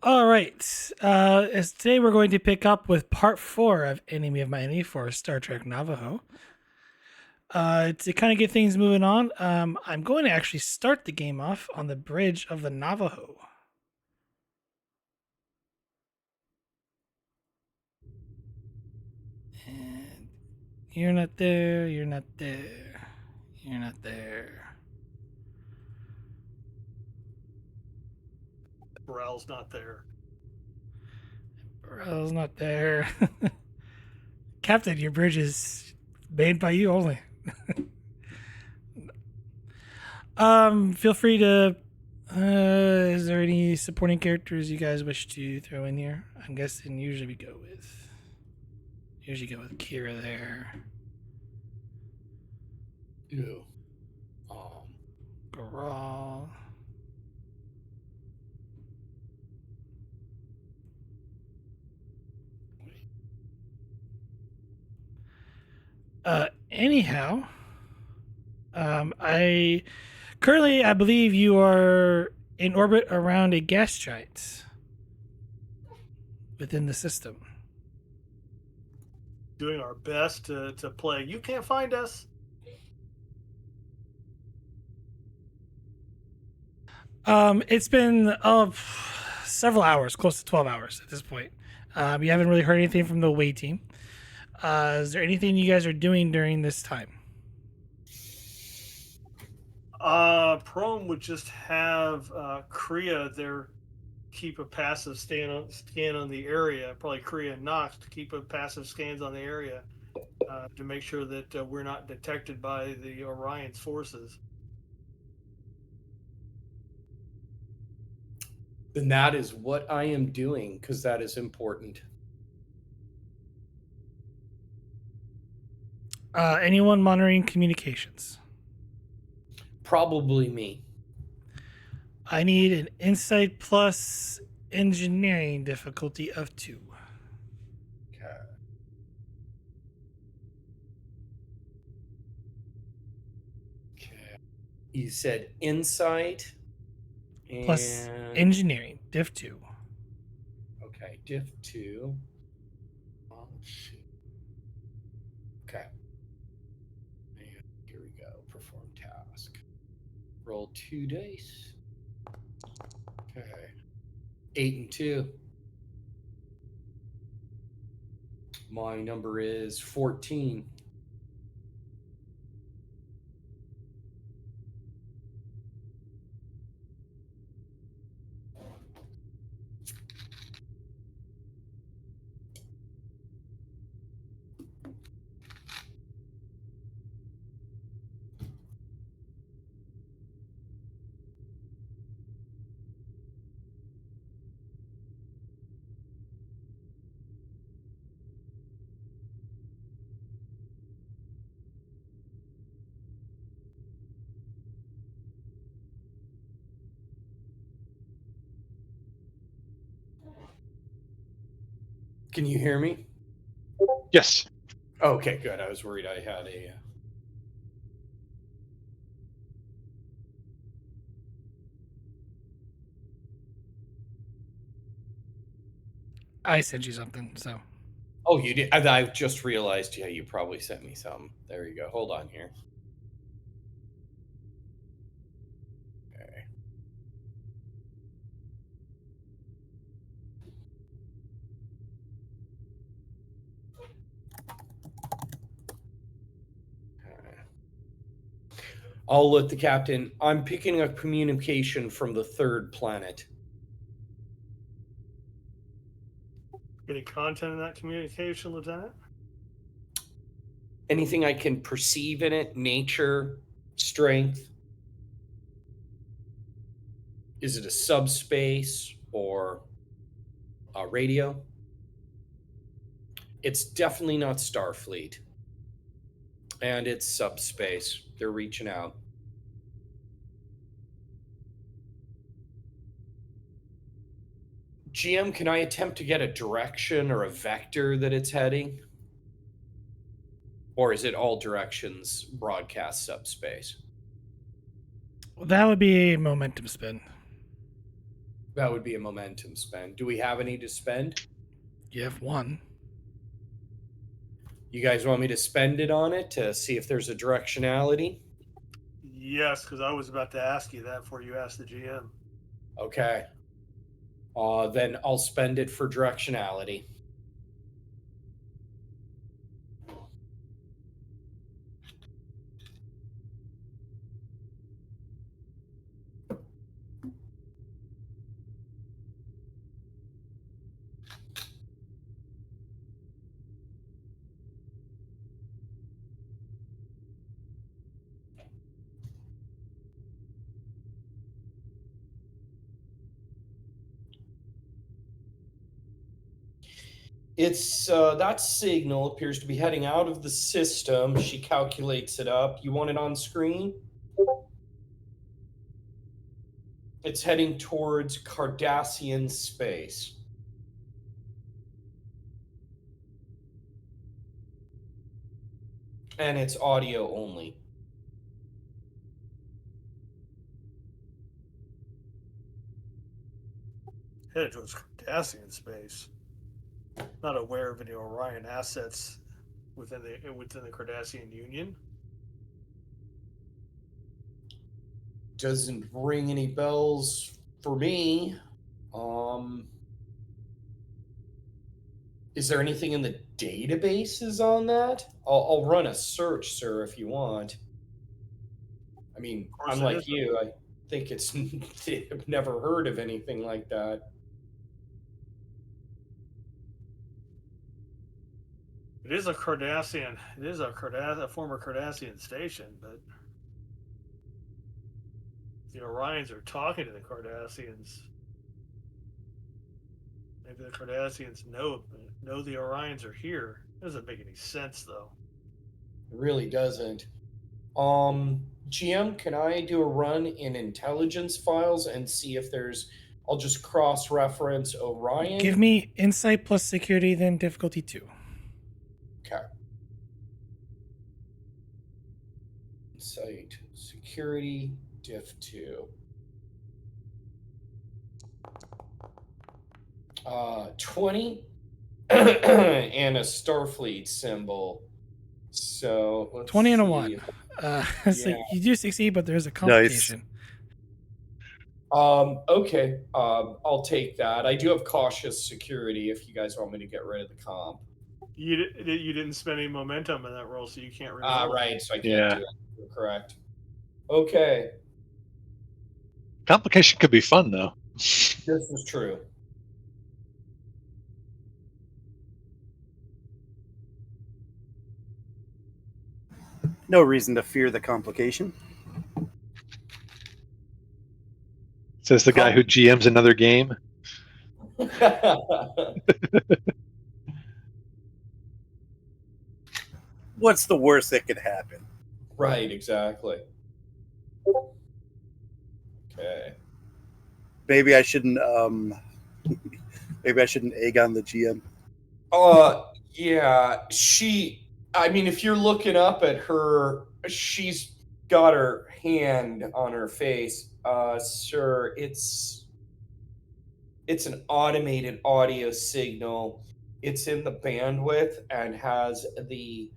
All right. As today we're going to pick up with part 4 of Enemy of My Enemy for Star Trek Navajo. To kind of get things moving on, I'm going to actually start the game off on the bridge of the Navajo. And you're not there, you're not there, you're not there. Burrell's not there. Burrell's not there. Captain, your bridge is made by you only. Feel free to. Is there any supporting characters you guys wish to throw in here? I'm guessing usually we go with. Usually go with Kira there. Ew. Garal. Anyhow, I currently I believe you are in orbit around a gas giant within the system. Doing our best to play. You can't find us. It's been several hours, close to 12 hours at this point. You haven't really heard anything from the away team. Is there anything you guys are doing during this time? Prome would just have Kriya there keep a passive scan on the area. Probably Kriya and Nox to keep a passive scans on the area to make sure that we're not detected by the Orion's forces. Then that is what I am doing, because that is important. Anyone monitoring communications? Probably me. I need an insight plus engineering difficulty of 2. Okay. You said insight Plus engineering, diff 2. Okay, diff 2. Oh, shoot. Okay. And here we go. Perform task. Roll 2 dice. Okay. 8 and 2. My number is 14. Can you hear me? Yes. Okay, good. I was worried I had a... I sent you something, so. Oh, you did? I just realized, yeah, you probably sent me some. There you go. Hold on here. Okay. I'll let the captain. I'm picking up communication from the third planet. Any content in that communication, Lieutenant? Anything I can perceive in it? Nature, strength? Is it a subspace or a radio? It's definitely not Starfleet. And it's subspace. They're reaching out. GM, can I attempt to get a direction or a vector that it's heading? Or is it all directions broadcast subspace? Well, that would be a momentum spin. That would be a momentum spend. Do we have any to spend? You have one. You guys want me to spend it on it to see if there's a directionality? Yes, because I was about to ask you that before you asked the GM. Okay. Then I'll spend it for directionality. It's that signal appears to be heading out of the system. She calculates it up. You want it on screen? It's heading towards Cardassian space. And it's audio only. Headed towards Cardassian space. Not aware of any Orion assets within the Cardassian Union. Doesn't ring any bells for me. Is there anything in the databases on that? I'll run a search, sir, if you want. I mean, course it unlike is. you, I think it's I've never heard of anything like that. It is a Cardassian. It is a former Cardassian station, but the Orions are talking to the Cardassians. Maybe the Cardassians know the Orions are here. It doesn't make any sense, though. It really doesn't. GM, can I do a run in intelligence files and see if there's? I'll just cross-reference Orion. Give me insight plus security, then difficulty 2. Okay. Insight, security, diff 2. 20 and a Starfleet symbol. So let's 20 and a see. 1. So Yeah. you do succeed, but there's a complication. Okay. I'll take that. I do have cautious security if you guys want me to get rid of the comp. You didn't spend any momentum in that roll, so you can't reroll. Right. So I can't Yeah. do it. You're correct. Okay. Complication could be fun, though. This is true. No reason to fear the complication. Says the guy who GMs another game. What's the worst that could happen? Right, exactly. Okay. Maybe I shouldn't. Maybe I shouldn't egg on the GM. Yeah. I mean, if you're looking up at her, she's got her hand on her face. Sir, it's an automated audio signal. It's in the bandwidth and has the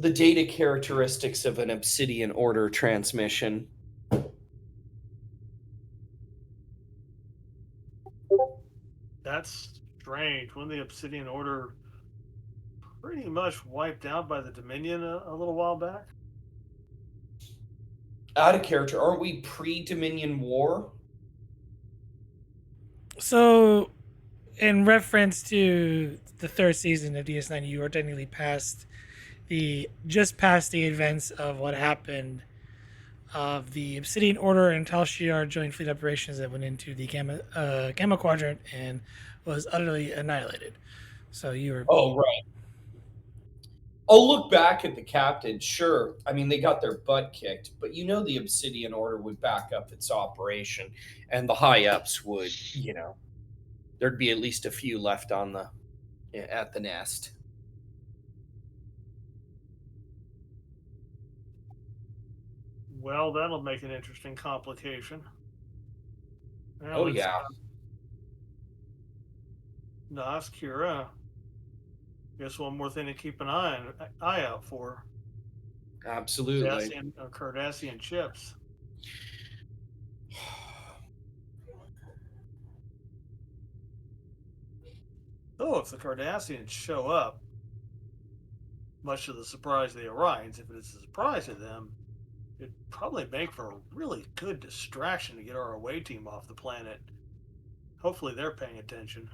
data characteristics of an obsidian order transmission. That's strange. When the Obsidian Order pretty much wiped out by the Dominion a little while back. Out of character, aren't we pre-Dominion War? So, in reference to the third season of DS9, you are technically just past the events of what happened of the Obsidian Order and Tal Shiar joint fleet operations that went into the Gamma Quadrant and was utterly annihilated. So you were. Oh, right. I'll look back at the captain. Sure. I mean, they got their butt kicked, but the Obsidian Order would back up its operation, and the high-ups would, there'd be at least a few left at the nest. Well, that'll make an interesting complication. Well, Oh yeah, Nas, Kira. Guess one more thing to keep an eye out for. absolutely. Cardassian ships. So if the Cardassians show up, much to the surprise of the Orions, if it is a surprise to them, it'd probably make for a really good distraction to get our away team off the planet. Hopefully they're paying attention.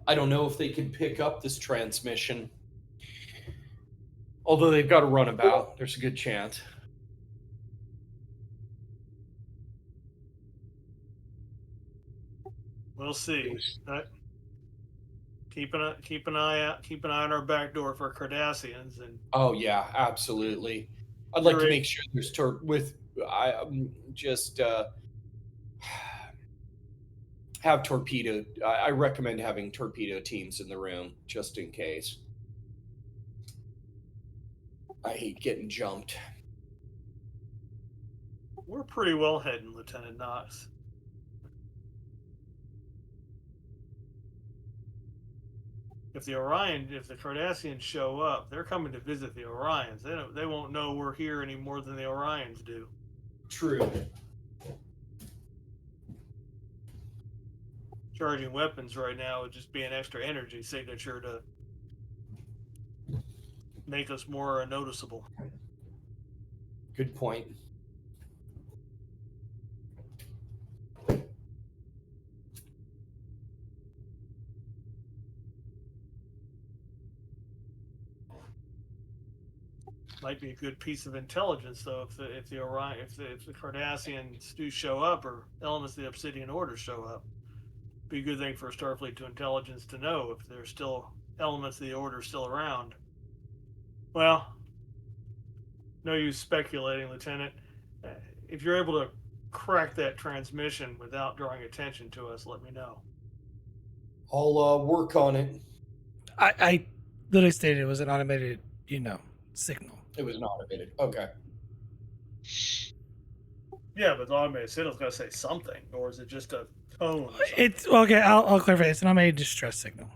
I don't know if they can pick up this transmission. Although they've got a runabout, there's a good chance. We'll see. Keep an eye on our back door for Cardassians, and Oh yeah, absolutely. I'd like to You're- make sure there's just have torpedo. I recommend having torpedo teams in the room just in case. I hate getting jumped. we're pretty well hidden, Lieutenant Knox. If the Cardassians show up, they're coming to visit the Orions. They won't know we're here any more than the Orions do. True. Charging weapons right now would just be an extra energy signature to make us more noticeable. Good point. Might be a good piece of intelligence, though, if the Cardassians do show up, or elements of the Obsidian Order show up. Be a good thing for Starfleet to intelligence to know if there's still elements of the Order still around. Well, no use speculating, Lieutenant. If you're able to crack that transmission without drawing attention to us, let me know. I'll work on it. I literally stated it was an automated, signal. It was an automated. Okay. Yeah, but the automated signal's got to say something, or is it just a tone? Or something? It's okay. I'll clarify. It's an automated distress signal.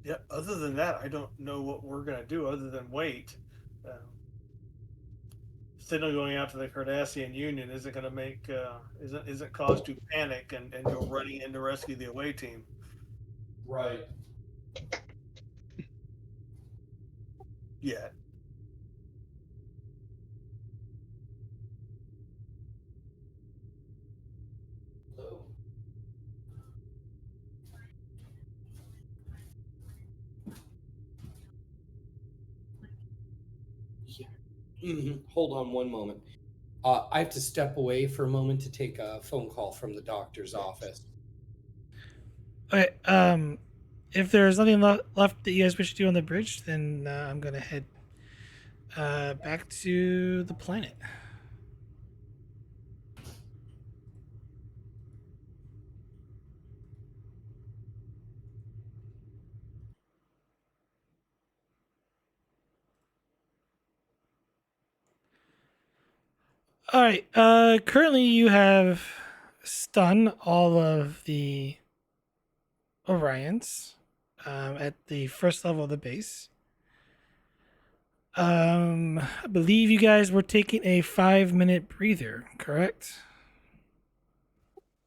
Yeah. Other than that, I don't know what we're gonna do other than wait. Signal going out to the Cardassian Union isn't going to make isn't cause to panic and go running in to rescue the away team. Right. Yet. Yeah. Hold on one moment. I have to step away for a moment to take a phone call from the doctor's office. Okay. If there's nothing left that you guys wish to do on the bridge, then I'm gonna head back to the planet. All right. Currently, you have stunned all of the Orions at the first level of the base. I believe you guys were taking a 5-minute breather, correct?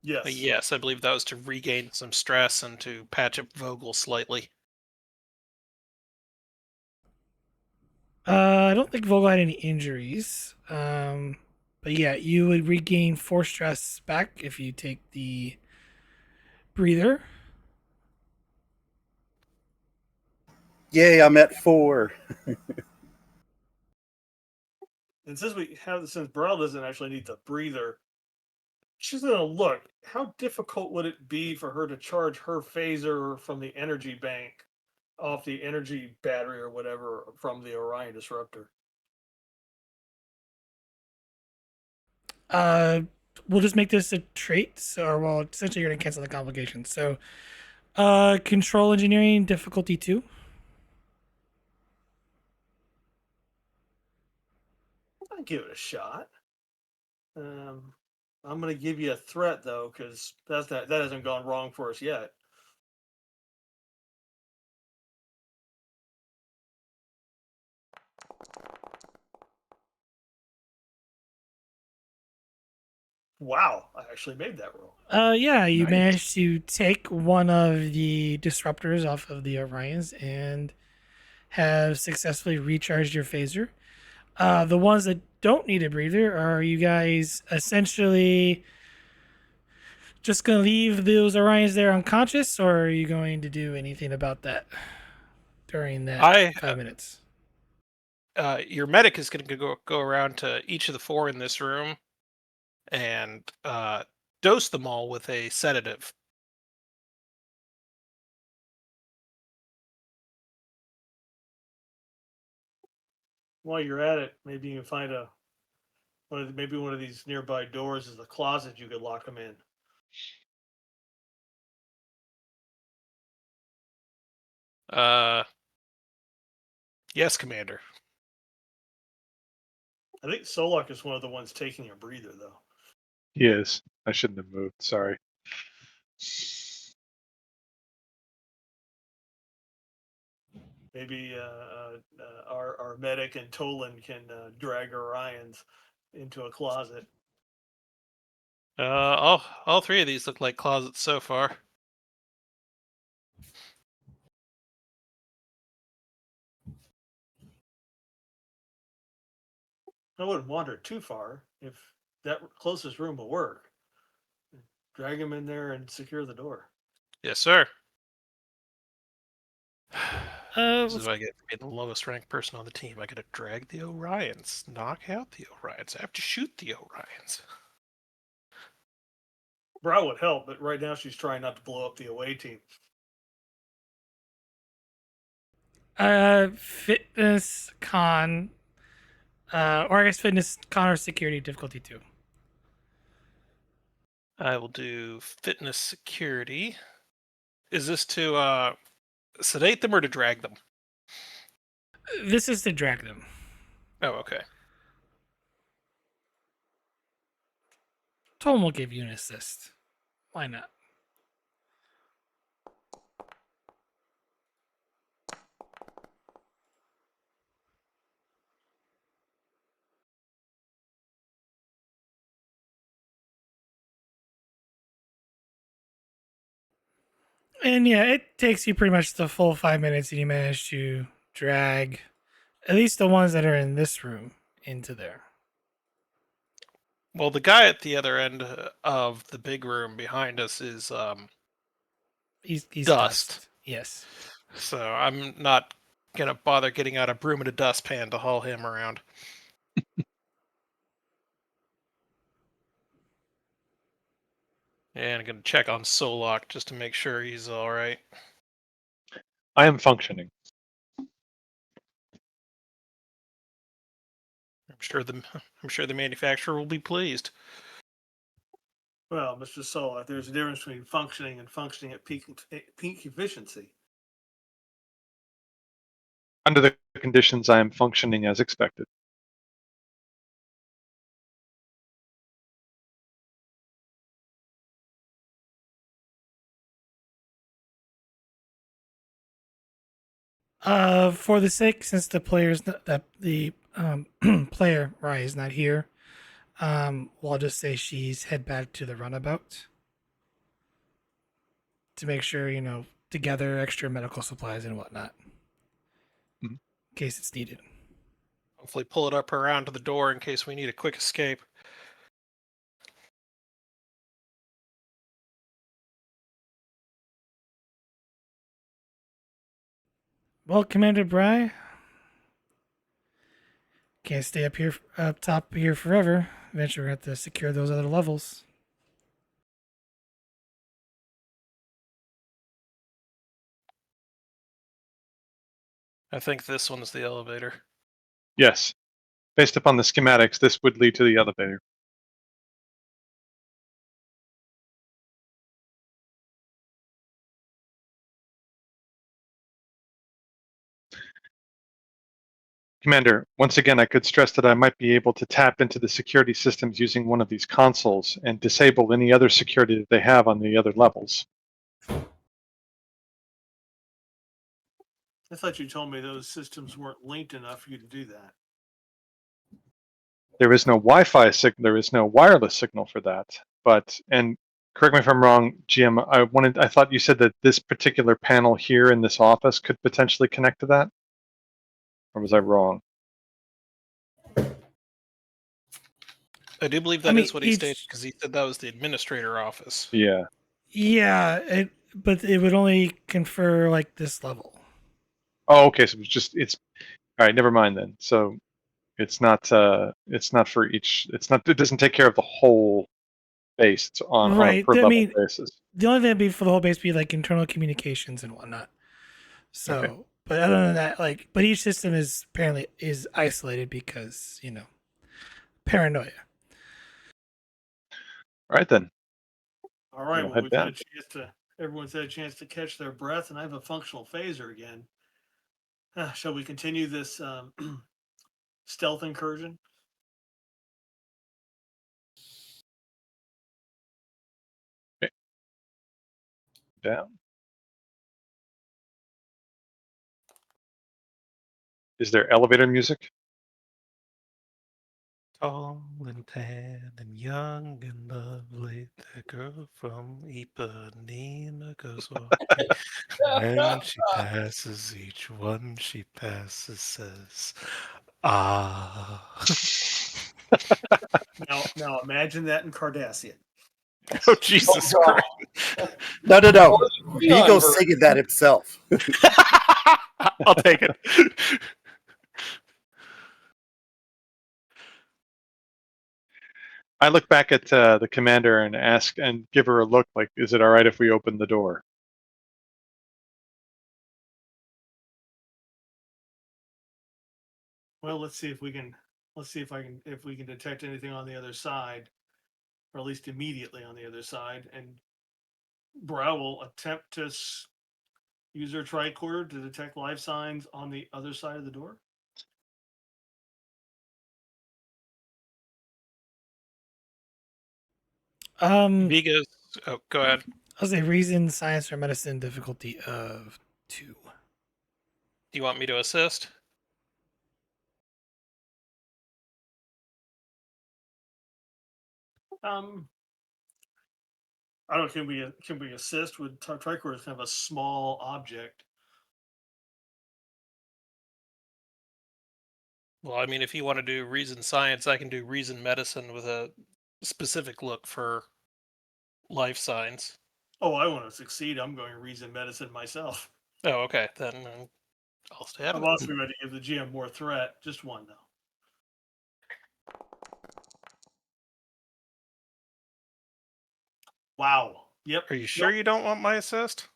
Yes. Yes, I believe that was to regain some stress and to patch up Vogel slightly. I don't think Vogel had any injuries. But yeah, you would regain 4 stress back if you take the breather. Yay, I'm at 4. And since Burrell doesn't actually need the breather, she's gonna look. How difficult would it be for her to charge her phaser from the energy bank off the energy battery or whatever from the Orion disruptor. Uh, we'll just make this a trait. So, or well, essentially, you're gonna cancel the complications. So, control engineering difficulty 2. I'll give it a shot. I'm going to give you a threat though, because that hasn't gone wrong for us yet. Wow, I actually made that roll. Yeah, you Nice. managed to take one of the disruptors off of the Orions and have successfully recharged your phaser. The ones that don't need a breather are you guys essentially just gonna leave those Orions there unconscious, or are you going to do anything about that during that I 5 minutes? Your medic is going to go around to each of the 4 in this room and dose them all with a sedative. While you're at it, maybe you can find maybe one of these nearby doors is a closet you could lock them in. Yes, Commander. I think Solok is one of the ones taking a breather though. He is. I shouldn't have moved. Sorry. Maybe our medic and Tolin can drag Orions into a closet. All 3 of these look like closets so far. I wouldn't wander too far if that closest room will work. Drag him in there and secure the door. Yes, sir. This Let's is what I get for being the lowest ranked person on the team. I gotta drag the Orions, knock out the Orions. I have to shoot the Orions. Brow would help, but right now she's trying not to blow up the away team. fitness con, or I guess fitness con or security difficulty 2. I will do fitness security. Is this to sedate them or to drag them? This is to drag them. Oh, okay. Tom will give you an assist. Why not? And yeah, it takes you pretty much the full 5 minutes, and you manage to drag at least the ones that are in this room into there. Well, the guy at the other end of the big room behind us is He's dust. Yes. So I'm not gonna bother getting out a broom and a dustpan to haul him around. And I'm gonna check on Solok just to make sure he's all right. I am functioning. I'm sure the manufacturer will be pleased. Well, Mr. Solak, there's a difference between functioning and functioning at peak efficiency. Under the conditions, I am functioning as expected. For the sake, since the player's not, that the player Rye is not here, well, I'll just say she's head back to the runabout to make sure to gather extra medical supplies and whatnot, Mhm. in case it's needed. Hopefully pull it up around to the door in case we need a quick escape. Well, Commander Bry, can't stay up top here forever. Eventually, we're going to have to secure those other levels. I think this one's the elevator. Yes. Based upon the schematics, this would lead to the elevator. Commander, once again, I could stress that I might be able to tap into the security systems using one of these consoles and disable any other security that they have on the other levels. I thought you told me those systems weren't linked enough for you to do that. There is no Wi-Fi signal. There is no wireless signal for that. But, and correct me if I'm wrong, Jim. I thought you said that this particular panel here in this office could potentially connect to that, or was I wrong? I do believe I that mean, is what he stated, because he said that was the administrator office. Yeah. Yeah, but it would only confer like this level. Oh, okay. So it's all right. Never mind then. So it's not for each. It's not. It doesn't take care of the whole base. It's on a Right. per I level mean, basis. the only thing that'd be for the whole base would be like internal communications and whatnot. So, Okay. but other than that, like, but each system is apparently isolated because paranoia. All right then. All right. We'll Well, head we've had down. a chance to. Everyone's had a chance to catch their breath, and I have a functional phaser again. Shall we continue this stealth incursion? Okay. Down. Is there elevator music? Tall and tan and young and lovely, the girl from Ipanema goes walking. And she passes, each one she passes says, ah. Now imagine that in Cardassia. Oh, Jesus Oh, God. Christ. No. Beyond Vigo's ver- singing that himself. I'll take it. I look back at the commander and ask and give her a look like, is it all right if we open the door? Well, let's see if we can. Let's see if we can detect anything on the other side, or at least immediately on the other side. And Brow will attempt to use her tricorder to detect life signs on the other side of the door. Viga's. Oh, go ahead. I'll say reason, science, or medicine difficulty of 2. Do you want me to assist? Um, I don't. Can we assist with tricorder? Is kind of a small object. Well, I mean, if you want to do reason science, I can do reason medicine with a specific look for life signs. Oh, I want to succeed. I'm going to reason medicine myself. Oh, okay. Then I'll stay out of I'm it. also ready to give the GM more threat. Just one though. Wow. Yep. Are you sure you don't want my assist?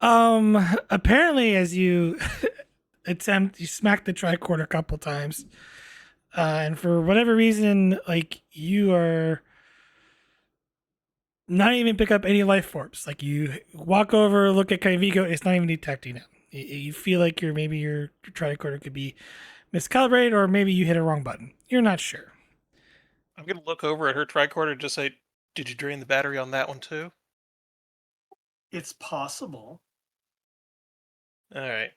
Apparently, as you you smack the tricorder a couple times, and for whatever reason, like you are not even pick up any life forms. Like you walk over, look at Kaivigo, it's not even detecting it. You feel like maybe your tricorder could be miscalibrated, or maybe you hit a wrong button. You're not sure. I'm gonna look over at her tricorder and just say, "Did you drain the battery on that one too?" It's possible. All right.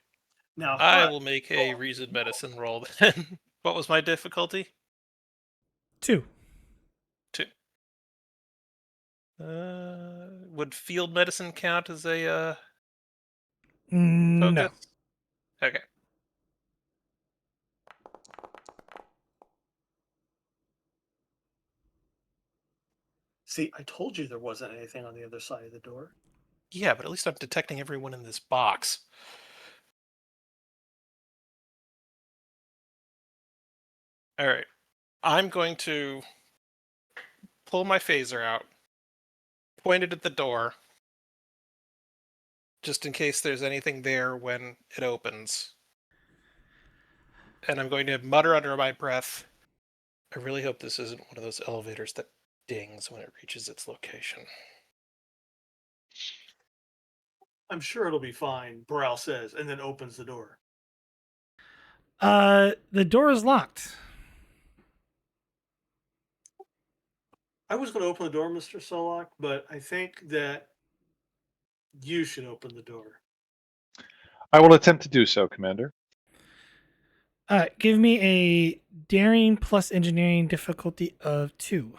Now, I Hut, will make a reason medicine roll then. What was my difficulty? 2. 2. Would field medicine count as a No. focus? Okay. see, I told you there wasn't anything on the other side of the door. Yeah, but at least I'm detecting everyone in this box. All right. I'm going to pull my phaser out, point it at the door, just in case there's anything there when it opens. And I'm going to mutter under my breath, I really hope this isn't one of those elevators that dings when it reaches its location. I'm sure it'll be fine, Boral says, and then opens the door. The door is locked. I was going to open the door, Mr. Solak, but I think that you should open the door. I will attempt to do so, Commander. Give me a daring plus engineering difficulty of 2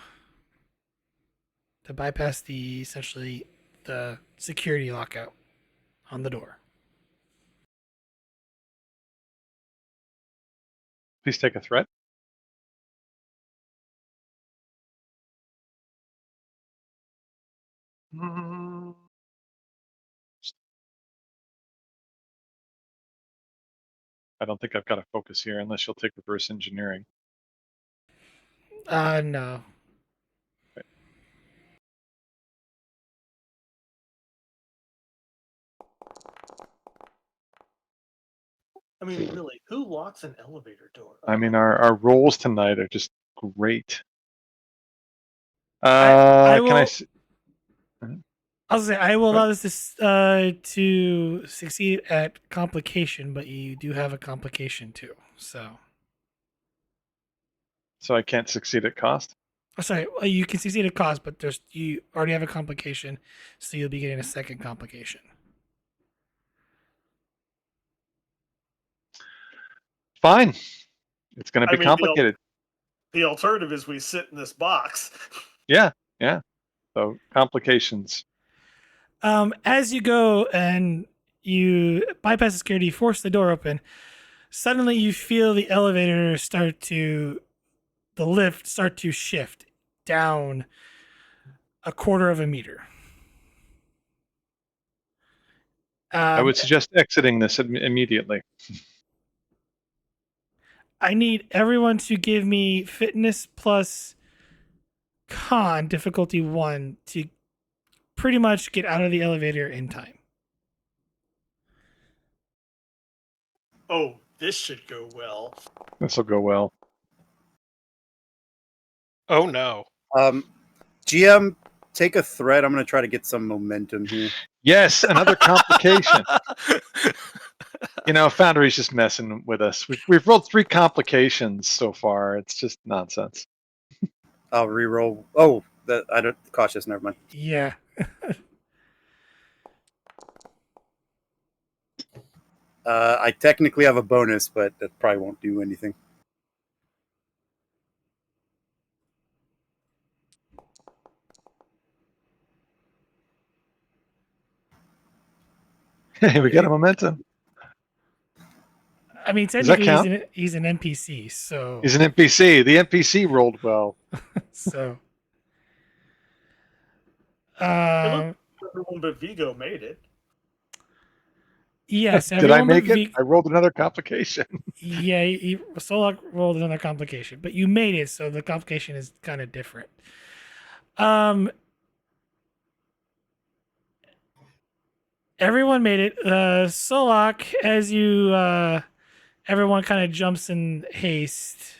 to bypass the security lockout on the door. Please take a threat. I don't think I've got a focus here unless you'll take reverse engineering. No. I mean, really, who locks an elevator door? I mean, our rolls tonight are just great. I will. Can I? I'll say I will allow this to succeed at complication, but you do have a complication too. So I can't succeed at cost. oh, sorry, you can succeed at cost, but you already have a complication, so you'll be getting a second complication. Fine. It's going to be I mean, complicated. The alternative is we sit in this box. Yeah. So complications. As you go and you bypass the security, force the door open. Suddenly, you feel the elevator the lift start to shift down a quarter of a meter. I would suggest exiting this immediately. I need everyone to give me fitness plus con difficulty 1 to pretty much get out of the elevator in time. Oh, this should go well. This will go well. Oh no. GM, take a threat. I'm going to try to get some momentum here. Yes, another complication. Foundry's just messing with us. We've rolled 3 complications so far. It's just nonsense. I'll re-roll. Oh, I don't cautious. Never mind. Yeah. I technically have a bonus, but that probably won't do anything. Hey, we got a momentum. I mean, Does that technically count? he's an NPC, so He's an NPC. The NPC rolled well. so. Everyone but Vigo made it. Yes. Did I make it? I rolled another complication. Yeah, Solak rolled another complication, but you made it, so the complication is kind of different. Everyone made it. Solak, as you everyone kind of jumps in haste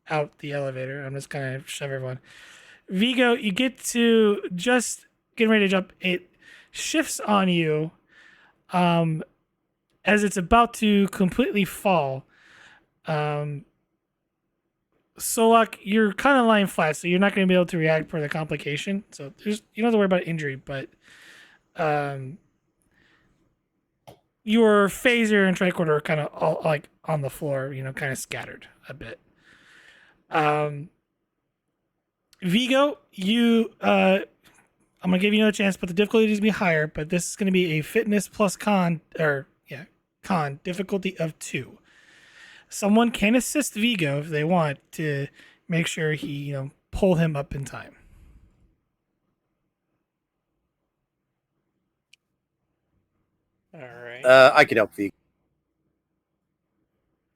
out the elevator. I'm just kind of shove everyone. Vigo, you get to just getting ready to jump. It shifts on you as it's about to completely fall. Solak, you're kind of lying flat, so you're not going to be able to react for the complication. So you don't have to worry about injury, but your phaser and tricorder are kind of all like on the floor, kind of scattered a bit. Vigo, I'm gonna give you another chance, but the difficulty needs to be higher. But this is gonna be a fitness plus con difficulty of 2. Someone can assist Vigo if they want to make sure he, pull him up in time. All right. I could help Vigo.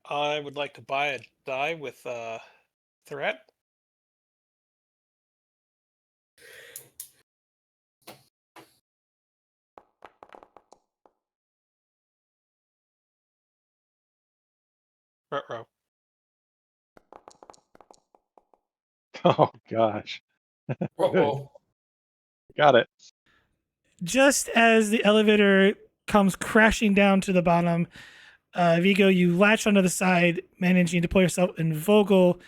I would like to buy a die with threat. Ruh-roh. Oh gosh, Uh-oh. got it. Just as the elevator comes crashing down to the bottom, Vigo, you latch onto the side, managing to pull yourself, and Vogel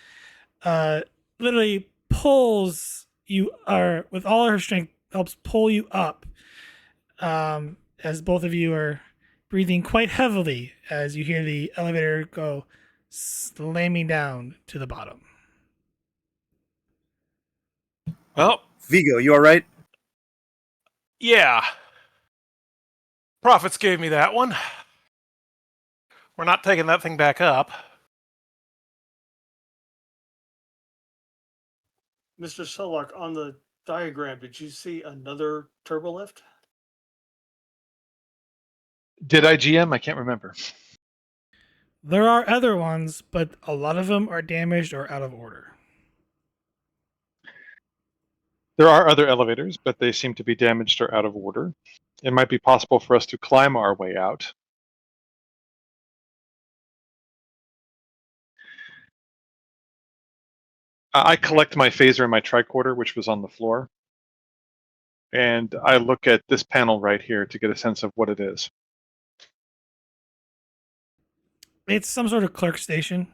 literally pulls you, or with all her strength, helps pull you up. As both of you are breathing quite heavily as you hear the elevator go slamming down to the bottom. Well, Vigo, you all right? yeah. Prophets gave me that one. We're not taking that thing back up. Mr. Solak, on the diagram, did you see another turbolift? Did I GM? I can't remember. There are other ones, but a lot of them are damaged or out of order. There are other elevators, but they seem to be damaged or out of order. It might be possible for us to climb our way out. I collect my phaser and my tricorder, which was on the floor, and I look at this panel right here to get a sense of what it is. It's some sort of clerk station.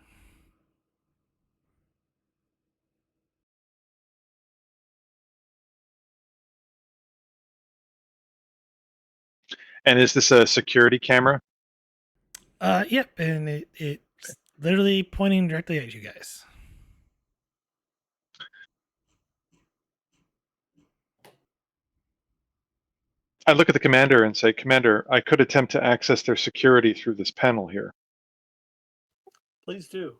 And is this a security camera? Yep, and it's literally pointing directly at you guys. I look at the commander and say, Commander, I could attempt to access their security through this panel here. Please do.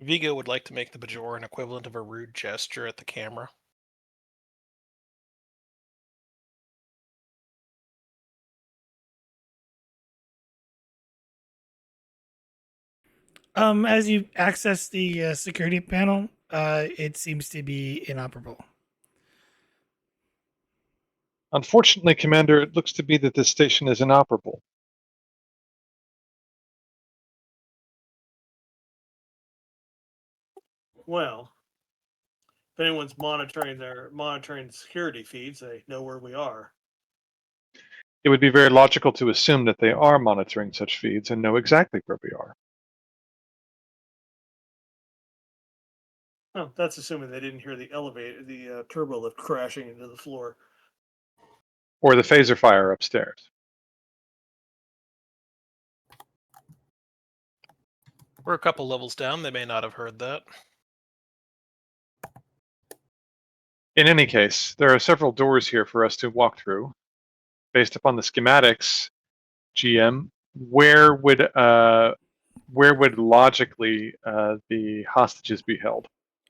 Vigo would like to make the Bajoran equivalent of a rude gesture at the camera. As you access the security panel, it seems to be inoperable. Unfortunately, Commander, it looks to be that this station is inoperable. Well, if anyone's monitoring security feeds, they know where we are. It would be very logical to assume that they are monitoring such feeds and know exactly where we are. Oh, that's assuming they didn't hear the turbo lift crashing into the floor. Or the phaser fire upstairs. We're a couple levels down. They may not have heard that. In any case, there are several doors here for us to walk through. Based upon the schematics, GM, where would logically the hostages be held?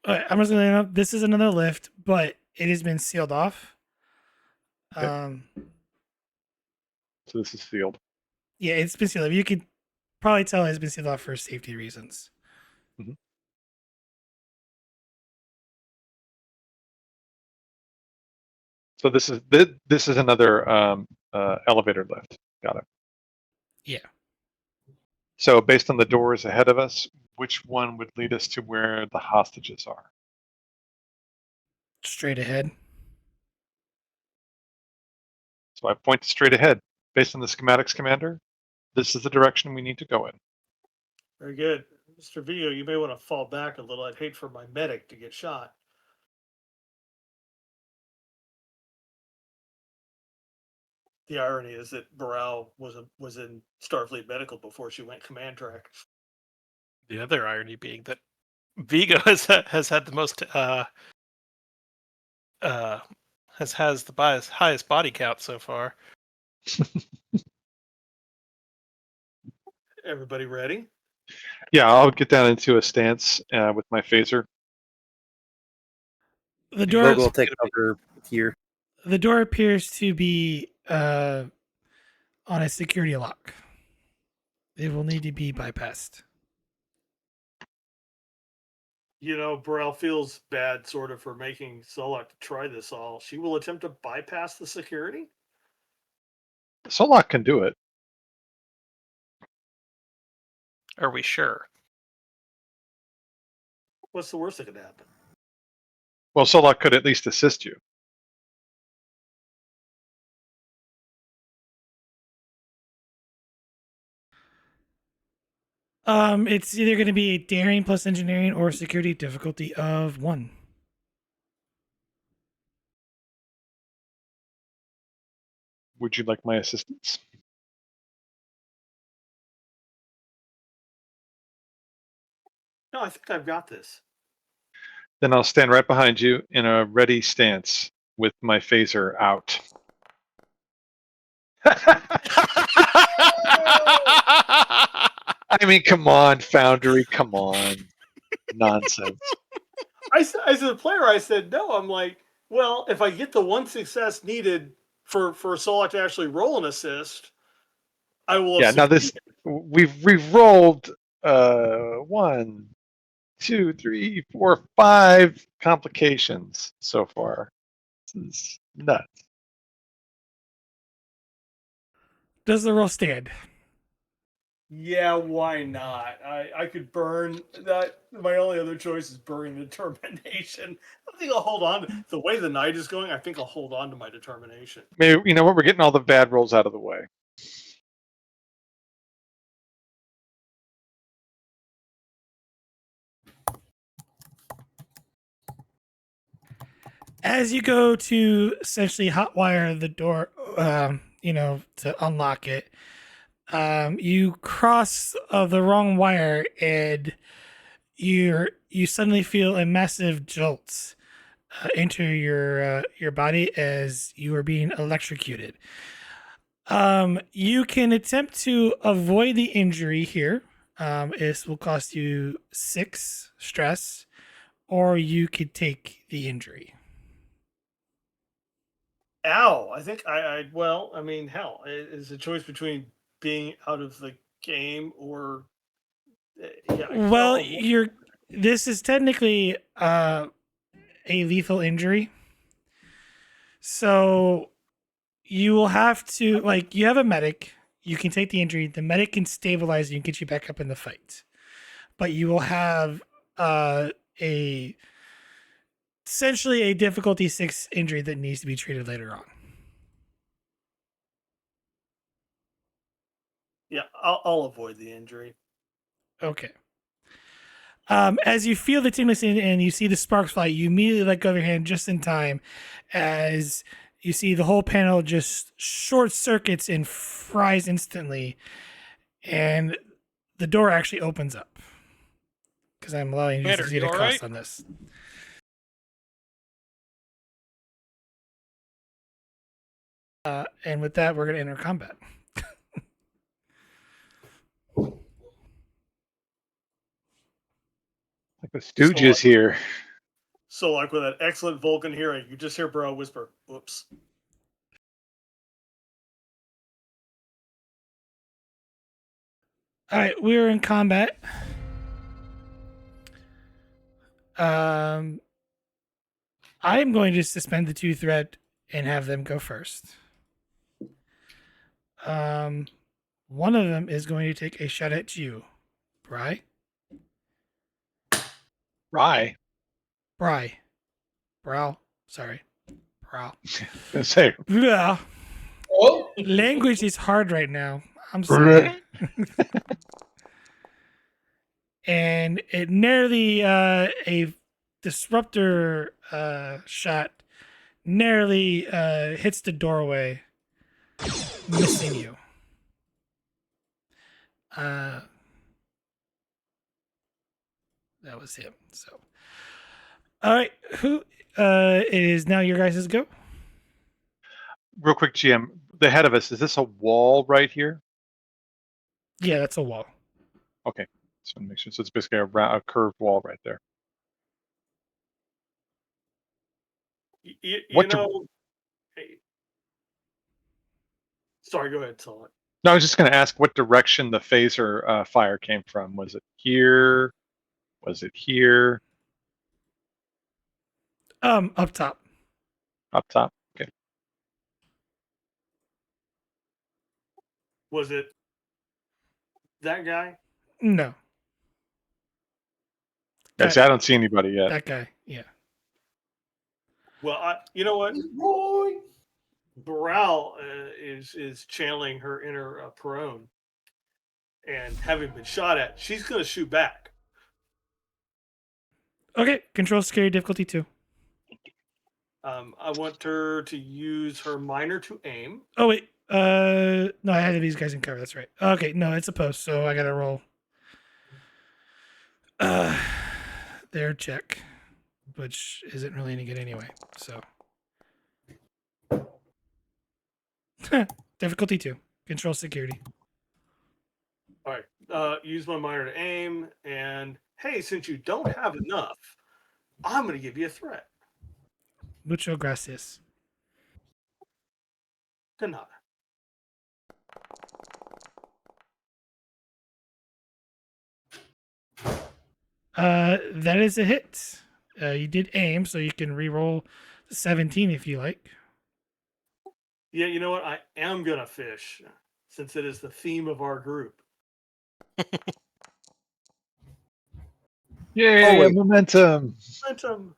All right, I'm just gonna know this is another lift, but it has been sealed off. Okay. So this is sealed. Yeah, it's been sealed off. You could probably tell it's been sealed off for safety reasons. Mhm. So this is another elevator lift. Got it. Yeah. So based on the doors ahead of us, which one would lead us to where the hostages are? Straight ahead. So I point straight ahead. Based on the schematics, Commander, this is the direction we need to go in. Very good. Mr. Vigo, you may want to fall back a little. I'd hate for my medic to get shot. The irony is that Burrell was in Starfleet Medical before she went command track. The other irony being that Vigo has had the most has the highest body count so far. Everybody ready? Yeah, I'll get down into a stance with my phaser. The Vigo door Vogel will is take gonna be- cover here. the door appears to be on a security lock. It will need to be bypassed. You know, Burrell feels bad sort of for making Solak try this all. She will attempt to bypass the security? Solak can do it. Are we sure? What's the worst that could happen? Well, Solok could at least assist you. It's either going to be a daring plus engineering or security difficulty of 1. Would you like my assistance? No, I think I've got this. Then I'll stand right behind you in a ready stance with my phaser out. I mean, come on, Foundry, come on. Nonsense. As a player, I said no. I'm like, well, if I get the one success needed for Solak to actually roll an assist, I will. Yeah, now this we've rolled 1, 2, 3, 4, 5 complications so far. This is nuts. Does the roll stand? Yeah, why not? I could burn that. My only other choice is burning the determination. I think I'll hold on. The way the night is going, I think I'll hold on to my determination. Maybe, you know what? We're getting all the bad rolls out of the way. As you go to essentially hotwire the door, to unlock it, you cross the wrong wire and you suddenly feel a massive jolt enter your body as you are being electrocuted. You can attempt to avoid the injury here. This will cost you 6 stress, or you could take the injury. Ow! I think well, I mean, hell, it's a choice between being out of the game or yeah. Well, this is technically a lethal injury. So you will have to you have a medic. You can take the injury. The medic can stabilize you and get you back up in the fight. But you will have a essentially a difficulty 6 injury that needs to be treated later on. Yeah, I'll avoid the injury. Okay. As you feel the tingling and you see the sparks fly, you immediately let go of your hand just in time as you see the whole panel just short circuits and fries instantly. And the door actually opens up because I'm allowing you to Commander, succeed you a all cost right? on this. And with that, we're going to enter combat. Like the Stooges here. So, like with that excellent Vulcan hearing, you just hear Bro whisper, "Oops." All right, we're in combat. I'm going to suspend the 2 threat and have them go first. One of them is going to take a shot at you, Bry. Rye. Bry. Brow. Sorry. Brow. Gonna say. Blah. Oh, Language is hard right now. I'm sorry. And it nearly a disruptor shot nearly hits the doorway, missing you. That was him. So, all right, who? It is now your guys' go. Real quick, GM. The head of us, is this a wall right here? Yeah, that's a wall. Okay. Just want to make sure. So it's basically a curved wall right there. You What know. Sorry, go ahead, Solak. No, I was just going to ask what direction the phaser fire came from. Was it here? Was it here? Up top. Up top? Okay. Was it that guy? No. Yeah, see, I don't see anybody yet. That guy. Yeah. Well, you know what? Roy. Baral is channeling her inner Perone, and having been shot at, she's going to shoot back. Okay. Control scary difficulty 2. I want her to use her minor to aim. Oh wait. No, I had these guys in cover. That's right. Okay. No, it's a post, so I gotta roll. Their check, which isn't really any good anyway. So. Difficulty 2. Control security. All right. Use my minor to aim, and hey, since you don't have enough, I'm going to give you a threat. Mucho gracias. De nada. That is a hit. You did aim, so you can re-roll the 17 if you like. Yeah, you know what? I am going to fish, since it is the theme of our group. Yay, wait. momentum. Momentum.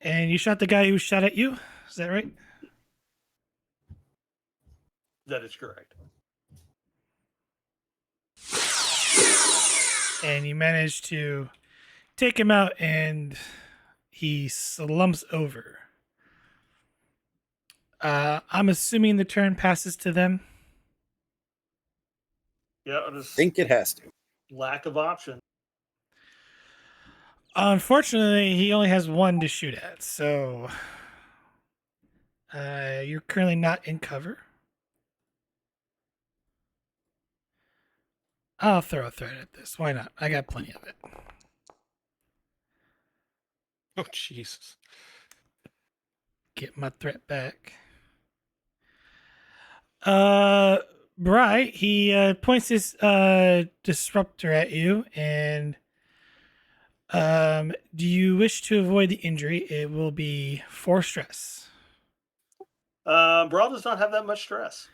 And you shot the guy who shot at you. Is that right? That is correct. And you managed to take him out, and he slumps over. I'm assuming the turn passes to them. Yeah, just Think it has to. lack of option. Unfortunately, he only has one to shoot at, so you're currently not in cover. I'll throw a threat at this. Why not? I got plenty of it. Oh, Jesus. Get my threat back. Bright, he points his disruptor at you, and do you wish to avoid the injury? It will be 4 stress. Brawl does not have that much stress.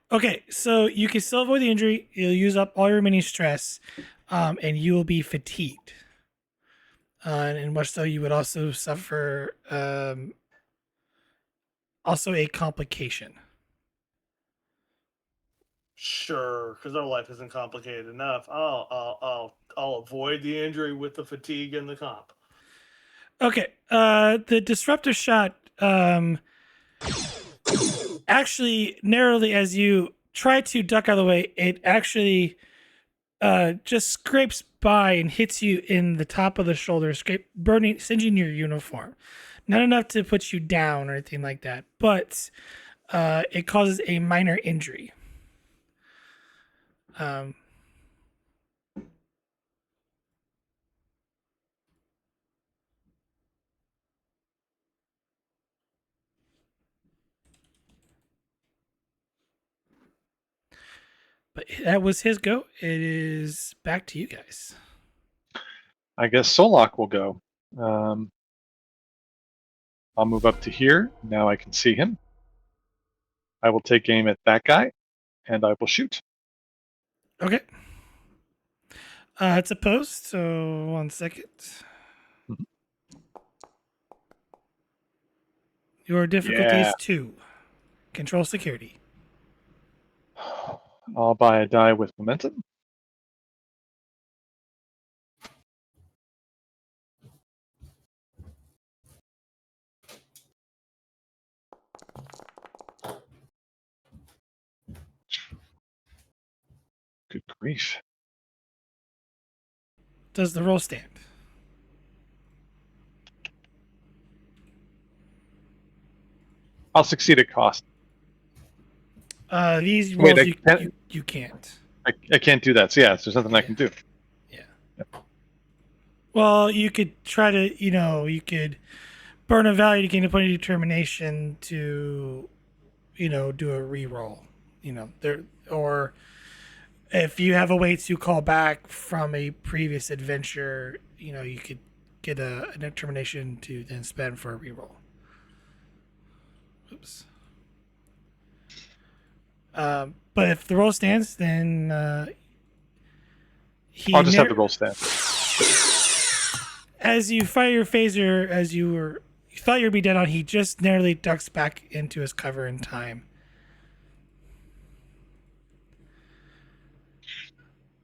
Okay, so you can still avoid the injury. You'll use up all your remaining stress, and you will be fatigued. And much so, you would also suffer also a complication. Sure, because our life isn't complicated enough. I'll avoid the injury with the fatigue and the comp. Okay, the disruptor shot actually narrowly as you try to duck out of the way, it actually just scrapes by and hits you in the top of the shoulder, singeing your uniform. Not enough to put you down or anything like that, but it causes a minor injury. But that was his go. It is back to you guys. I guess Solok will go. I'll move up to here. Now I can see him. I will take aim at that guy, and I will shoot. Okay. It's a post, so 1 second. Mhm. Your difficulty Yeah. is 2. Control security. I'll buy a die with momentum. Good grief. Does the roll stand? I'll succeed at cost. These Wait, rolls I can't- you can't. I can't do that. So yeah, so there's nothing I can do. Yeah. Well, you could try to, you could burn a value to gain a point of determination to, do a re-roll. Or if you have a way to call back from a previous adventure, you could get a determination to then spend for a re-roll. Oops. But if the roll stands, then I'll just have the roll stand. As you fire your phaser, you thought you'd be dead on, he just narrowly ducks back into his cover in time.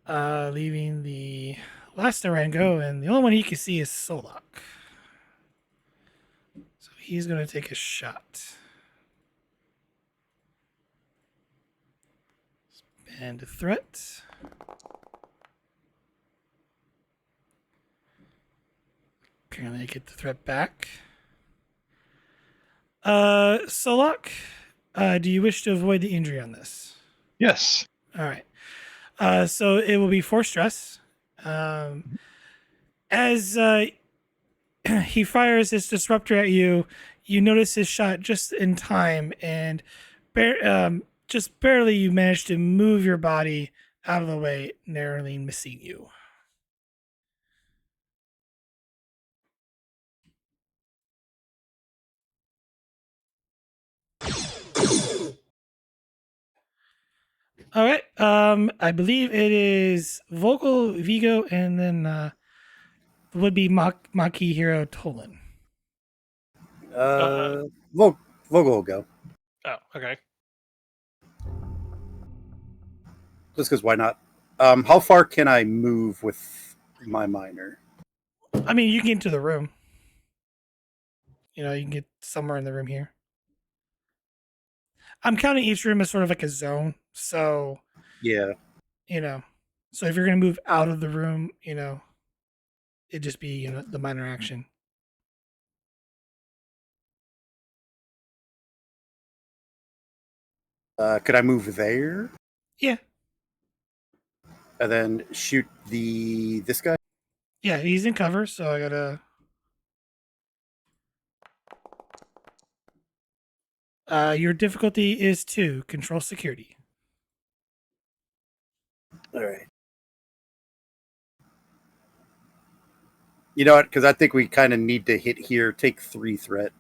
Leaving the last Orango, and the only one he can see is Solok. So he's going to take a shot. And a threat. Can I get the threat back? Solok, do you wish to avoid the injury on this? Yes. All right. So it will be 4 stress. As he fires his disruptor at you, you notice his shot just in time, and just barely you manage to move your body out of the way, narrowly missing you. All right. I believe it is Vogel, Vigo, and then would be Maquis hero Tolin. Vogel will go. Oh, okay. Just because why not? How far can I move with my minor? I mean, you can get into the room. You can get somewhere in the room here. I'm counting each room as sort of like a zone. So, Yeah. So if you're going to move out of the room, it'd just be, the minor action. Could I move there? Yeah. And then shoot this guy? Yeah, he's in cover, so I gotta. Your difficulty is 2, control security. All right. You know what? Because I think we kind of need to hit here. Take 3 threat.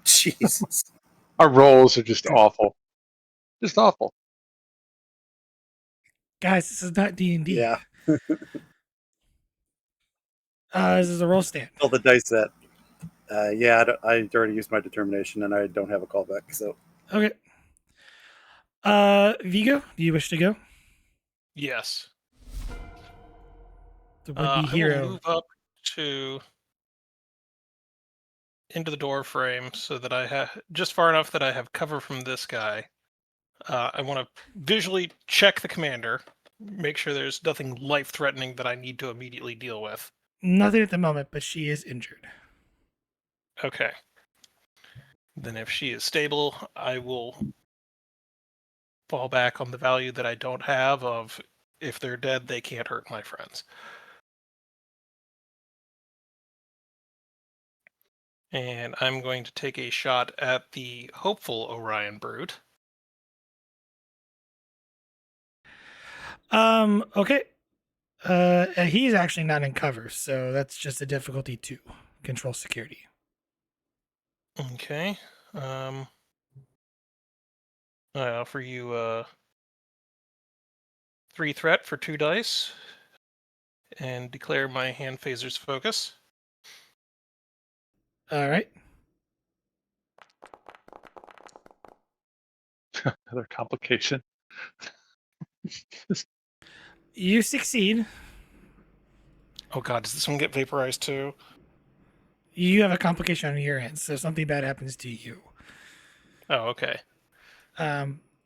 Jesus. Our rolls are just awful. Just awful. Guys, this is not D&D. Yeah. This is a roll stand. All the dice set. Yeah, I already used my determination, and I don't have a callback. So Okay. Vigo, do you wish to go? Yes. The would-be I will hero. move up into the door frame so that I have just far enough that I have cover from this guy. I want to visually check the commander, make sure there's nothing life-threatening that I need to immediately deal with. Nothing at the moment, but she is injured. Okay. Then if she is stable, I will fall back on the value that I don't have of if they're dead, they can't hurt my friends. And I'm going to take a shot at the hopeful Orion Brute. Okay. He's actually not in cover, so that's just a difficulty 2, control security. Okay. I offer you 3 threat for 2 dice and declare my hand phaser's focus. All right. Another complication. You succeed. Oh god, does this one get vaporized too? You have a complication on your end, so something bad happens to you. Oh, okay.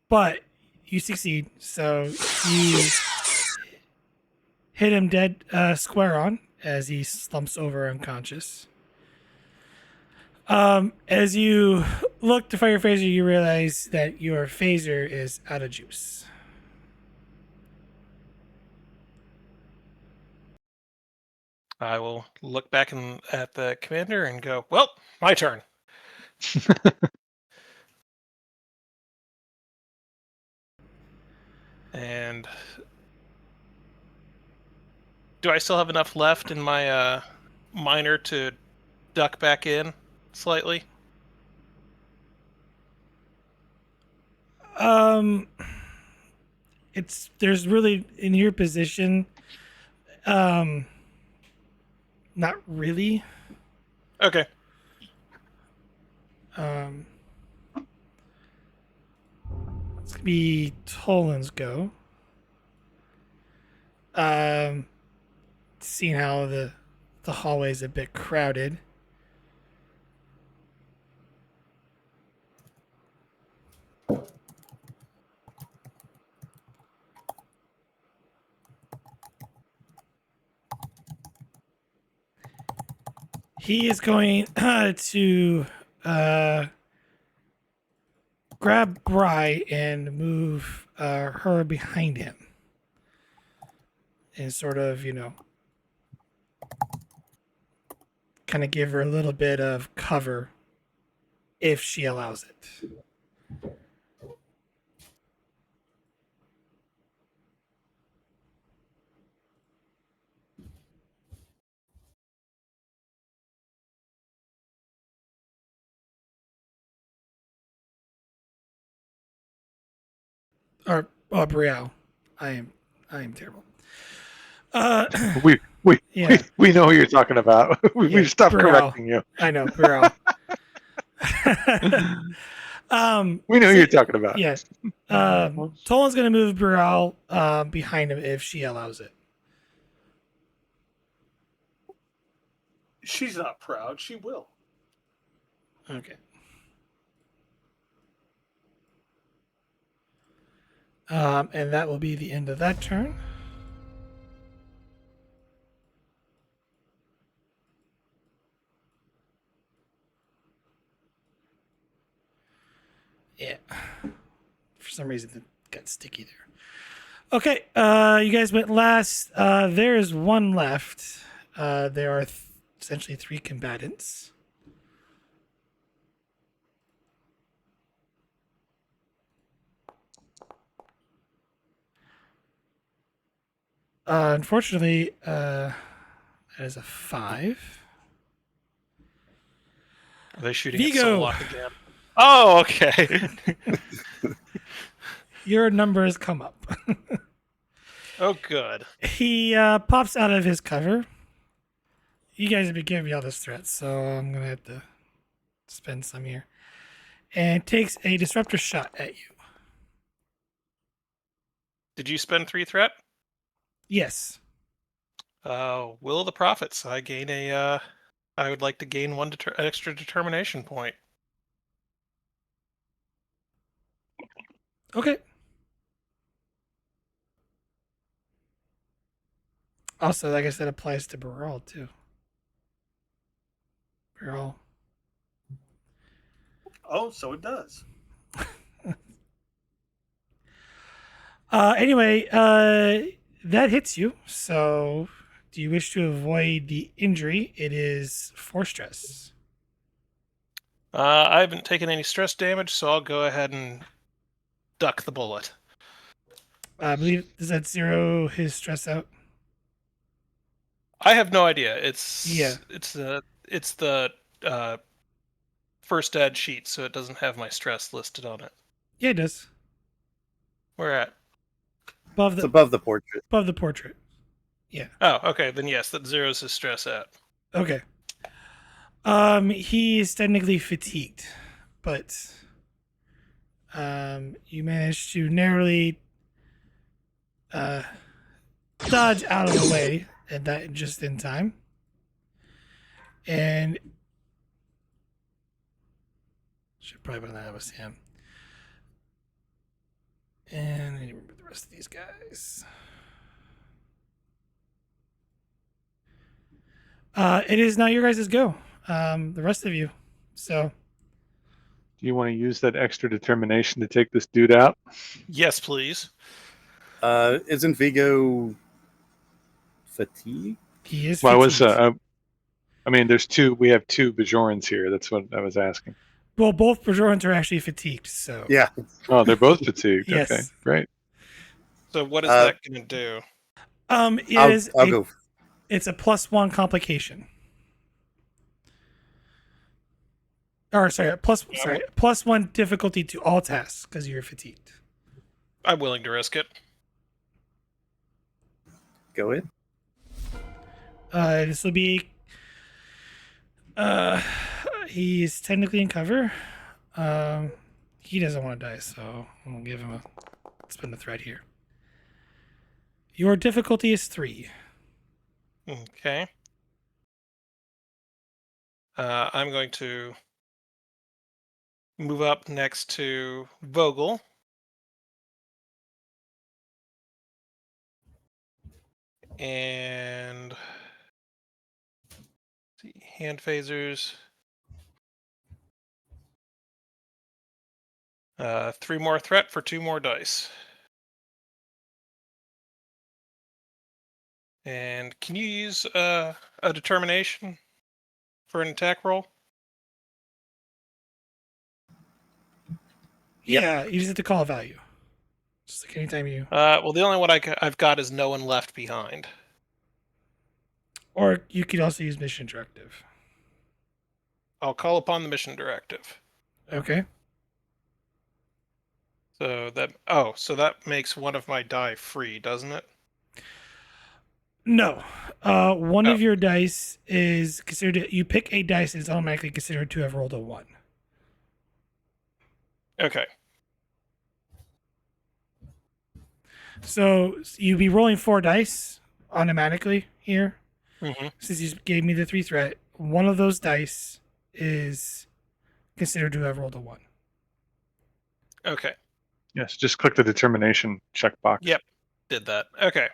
But you succeed, so you hit him dead square on as he slumps over unconscious. As you look to fire your phaser, you realize that your phaser is out of juice. I will look back at the commander and go, well, my turn. And Do I still have enough left in my minor to duck back in slightly? There's really in your position, not really. Okay. It's gonna be Tolan's go. Seeing how the hallway's a bit crowded. He is going to grab Bry and move her behind him. And sort of, kind of give her a little bit of cover if she allows it. Or Brielle. I am terrible. We Yeah. we know who you're talking about. We've stopped Brielle. correcting you. I know, Brielle. We know who you're talking about. Yes. Tolan's going to move Brielle behind him if she allows it. She's not proud. She will. Okay. And that will be the end of that turn. Yeah. For some reason, it got sticky there. Okay. You guys went last. There is one left. There are essentially 3 combatants. Unfortunately, that is a 5. Are they shooting Vigo. at Soul Lock again? Oh, okay. Your numbers come up. Oh, good. He pops out of his cover. You guys have been giving me all this threat, so I'm going to have to spend some here. And takes a disruptor shot at you. Did you spend 3 threat? Yes. Will of the Prophets. I gain a. I would like to gain 1 extra determination point. Okay. Also, like I said, applies to Baral too. Baral. Oh, so it does. Anyway, that hits you. So, do you wish to avoid the injury? It is 4 stress. I haven't taken any stress damage, so I'll go ahead and duck the bullet. I believe, does that 0 his stress out? I have no idea. It's Yeah. It's the first aid sheet, so it doesn't have my stress listed on it. Yeah, it does. Where at? Above It's the above the portrait. above the portrait. Yeah. Oh, okay. Then yes, that zeroes his stress out. Okay. He is technically fatigued, but you managed to narrowly dodge out of the way, and that just in time. And should probably put that was him. And I need to remember the rest of these guys. It is now your guys' go. The rest of you. So Do you want to use that extra determination to take this dude out? Yes, please. Isn't Vigo fatigued? he is. Well, I was. fatigued. I mean, there's 2. We have 2 Bajorans here. That's what I was asking. Well, both Bajorans are actually fatigued. So Yeah. Oh, they're both fatigued. Yes. Okay, great. So what is that going to do? It I'll is go. It's a +1 complication. Or sorry, +1 difficulty to all tasks because you're fatigued. I'm willing to risk it. Go in. This will be. He's technically in cover. He doesn't want to die, so I'm gonna give him a spin the thread here. Your difficulty is 3. Okay. I'm going to move up next to Vogel. And see, hand phasers. 3 more threat for 2 more dice. And can you use a determination for an attack roll? Yep. Yeah, you just have to call a value. Just like anytime you. Well, the only one I've got is no one left behind. Or you could also use mission directive. I'll call upon the mission directive. Okay. So that makes one of my die free, doesn't it? No. One Oh. of your dice is considered. You pick a dice, and it's automatically considered to have rolled a 1. Okay. So you'd be rolling 4 dice automatically here. Mm-hmm. Since you gave me the 3 threat, one of those dice is considered to have rolled a 1. Okay. Yes, just click the determination checkbox. Yep. Did that. Okay.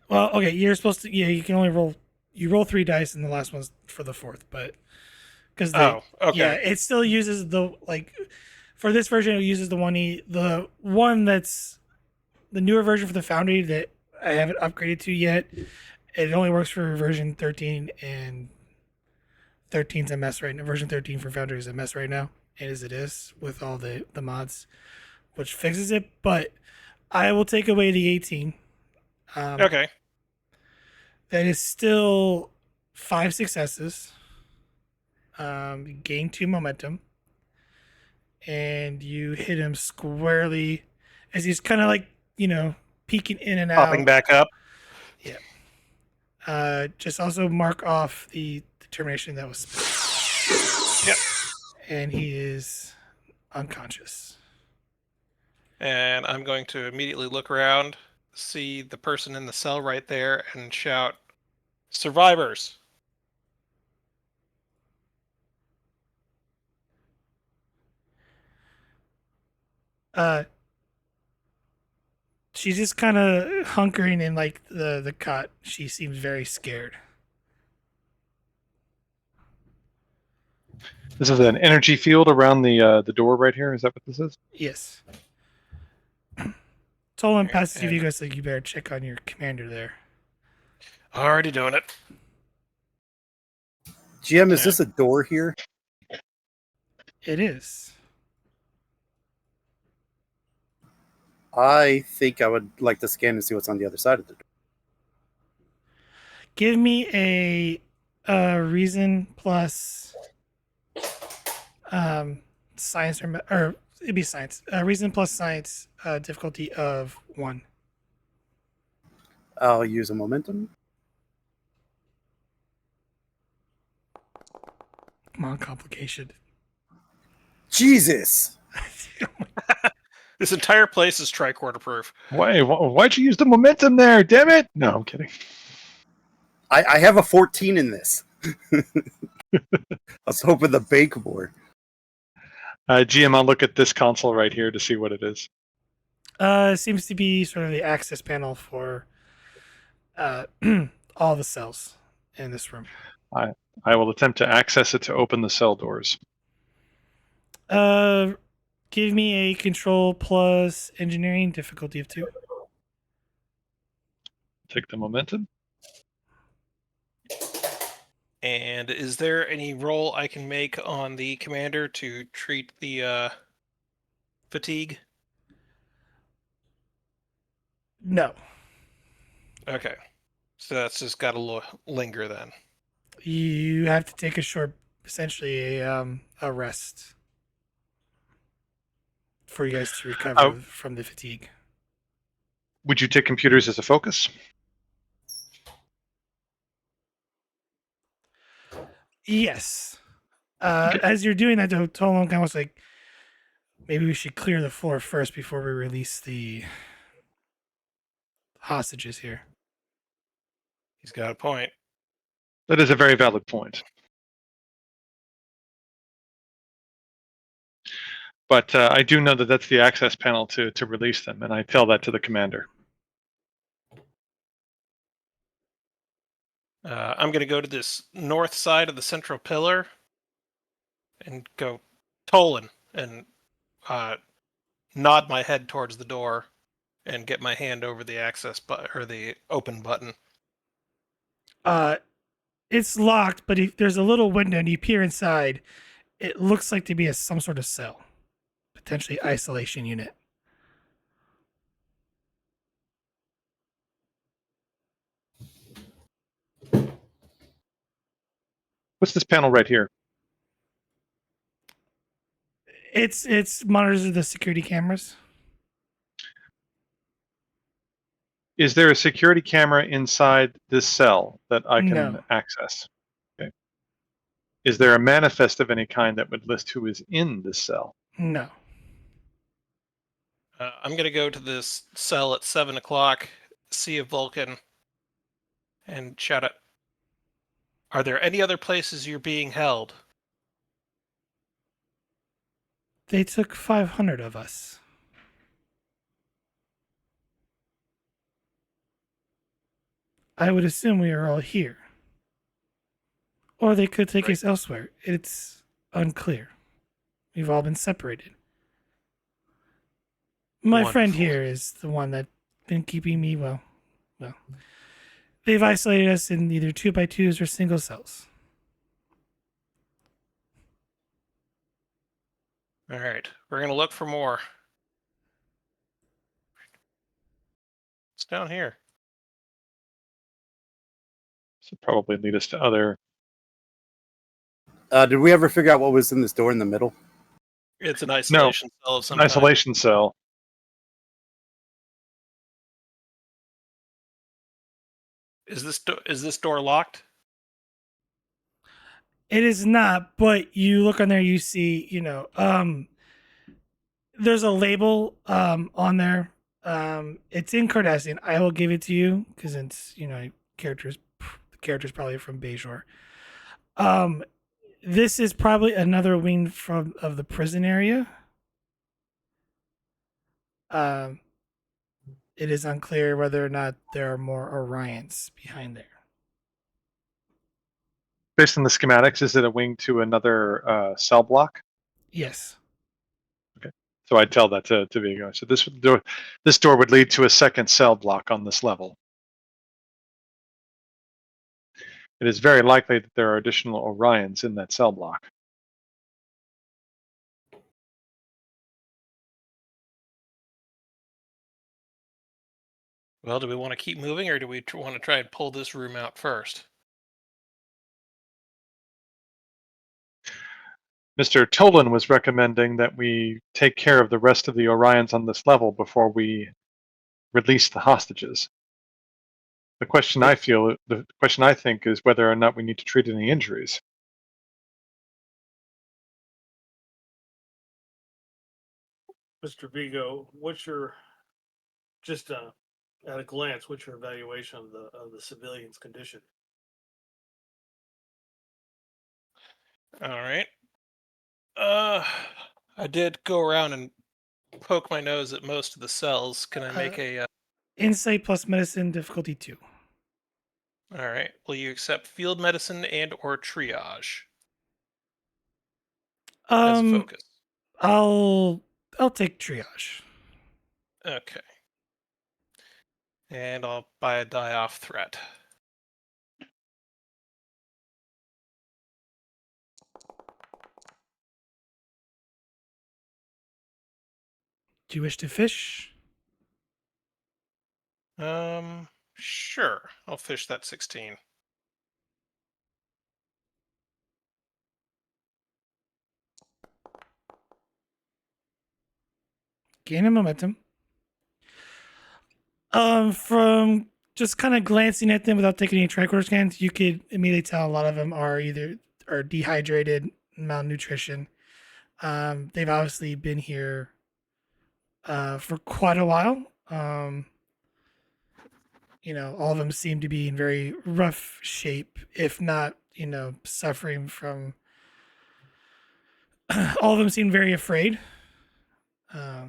Well, okay, you're supposed to. Yeah, you can only roll. You roll 3 dice, and the last one's for the 4th. But because Okay. yeah, it still uses the for this version, it uses the one that's the newer version for the Foundry that I haven't upgraded to yet. It only works for version 13, and 13's a mess right now. Version 13 for Foundry is a mess right now, and as it is with all the mods, which fixes it. But I will take away the 18. Okay. That is still 5 successes. Gain 2 momentum, and you hit him squarely as he's kind of like peeking in and out. Popping back up. Yeah. Just also mark off the determination that was spent. Yep. And he is unconscious. And I'm going to immediately look around, see the person in the cell right there, and shout, "Survivors!" She's just kind of hunkering in like the cot. She seems very scared. This is an energy field around the door right here. Is that what this is? Yes. Tolin passes you guys, like you better check on your commander there. Already doing it. GM, is this a door here? It is. I think I would like to scan and see what's on the other side of the door. Give me a reason plus science or it'd be science. Reason plus science difficulty of 1. I'll use a momentum. Come on, complication. Jesus! This entire place is tricorder proof. Why'd you use the momentum there? Damn it! No, I'm kidding. I have a 14 in this. I was hoping the bank board. GM, I'll look at this console right here to see what it is. It seems to be sort of the access panel for all the cells in this room. I will attempt to access it to open the cell doors. Give me a control plus engineering difficulty of 2. Take the momentum. And is there any roll I can make on the commander to treat the fatigue? No. Okay. So that's just got to linger then. You have to take a short, essentially a rest for you guys to recover from the fatigue. Would you take computers as a focus? Yes. As you're doing that, though, Tolon kind of was like, maybe we should clear the floor first before we release the hostages here. He's got a point. That is a very valid point. But I do know that that's the access panel to release them, and I tell that to the commander. I'm going to go to this north side of the central pillar and go Tolan and nod my head towards the door and get my hand over the access button or the open button. It's locked, but if there's a little window and you peer inside, it looks like to be some sort of cell, potentially isolation unit. What's this panel right here? It's monitors the security cameras. Is there a security camera inside this cell that I can No. access? Okay. Is there a manifest of any kind that would list who is in this cell? No. I'm going to go to this cell at 7 o'clock, see a Vulcan, and shout out, are there any other places you're being held? They took 500 of us. I would assume we are all here. Or they could take us elsewhere. It's unclear. We've all been separated. My friend Wonderful. here is the one that's been keeping me well. They've isolated us in either 2x2s or single cells. All right, we're going to look for more. It's down here. So probably lead us to other. Did we ever figure out what was in this door in the middle? It's an isolation cell of some An kind. isolation cell. Is this door locked? It is not, but you look on there, you see, there's a label on there. It's in Cardassian. I will give it to you because it's the characters probably from Bejor. This is probably another wing of the prison area. It is unclear whether or not there are more Orions behind there. Based on the schematics, is it a wing to another cell block? Yes. So I'd tell that to Vigo. So this door would lead to a second cell block on this level. It is very likely that there are additional Orions in that cell block. Well, do we want to keep moving or do we want to try and pull this room out first? Mr. Tolin was recommending that we take care of the rest of the Orions on this level before we release the hostages. The question I think is whether or not we need to treat any injuries. Mr. Vigo, what's your just at a glance? What's your evaluation of the civilian's condition? All right. I did go around and poke my nose at most of the cells. Can I make a? Insight plus medicine difficulty 2. All right. Will you accept field medicine and or triage as a focus? I'll take triage. Okay. And I'll buy a die off threat. Do you wish to fish? Sure. I'll fish that 16. Gaining momentum. From just kind of glancing at them without taking any tricorder scans, you could immediately tell a lot of them are dehydrated, malnutrition. They've obviously been here for quite a while. All of them seem to be in very rough shape, if not, suffering from. All of them seem very afraid, uh,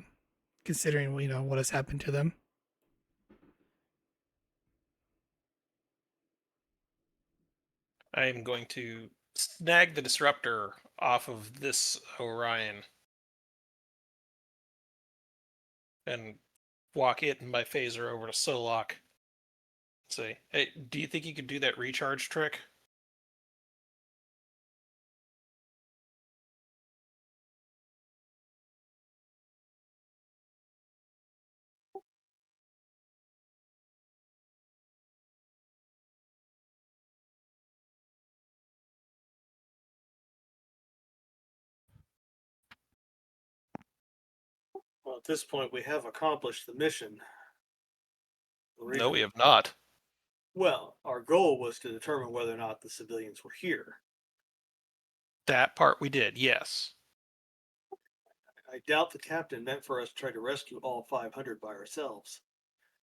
considering what has happened to them. I am going to snag the disruptor off of this Orion and walk it and my phaser over to Solok. Say, hey, do you think you could do that recharge trick? Well, at this point, we have accomplished the mission. No, we have not. Well, our goal was to determine whether or not the civilians were here. That part we did, yes. I doubt the captain meant for us to try to rescue all 500 by ourselves,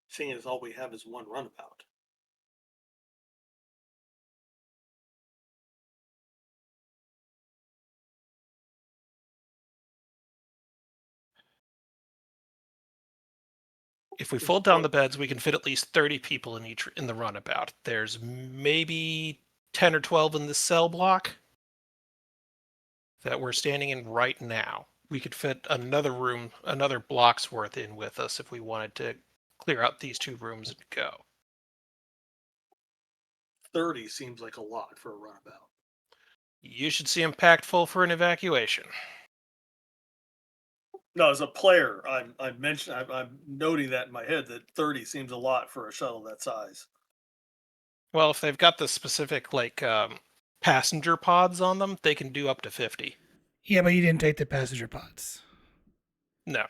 seeing as all we have is one runabout. If we fold down the beds, we can fit at least 30 people in the runabout. There's maybe 10 or 12 in this cell block that we're standing in right now. We could fit another block's worth in with us if we wanted to clear out these 2 rooms and go. 30 seems like a lot for a runabout. You should see them packed full for an evacuation. No, as a player, I'm noting that in my head that 30 seems a lot for a shuttle that size. Well, if they've got the specific passenger pods on them, they can do up to 50. Yeah, but you didn't take the passenger pods. No.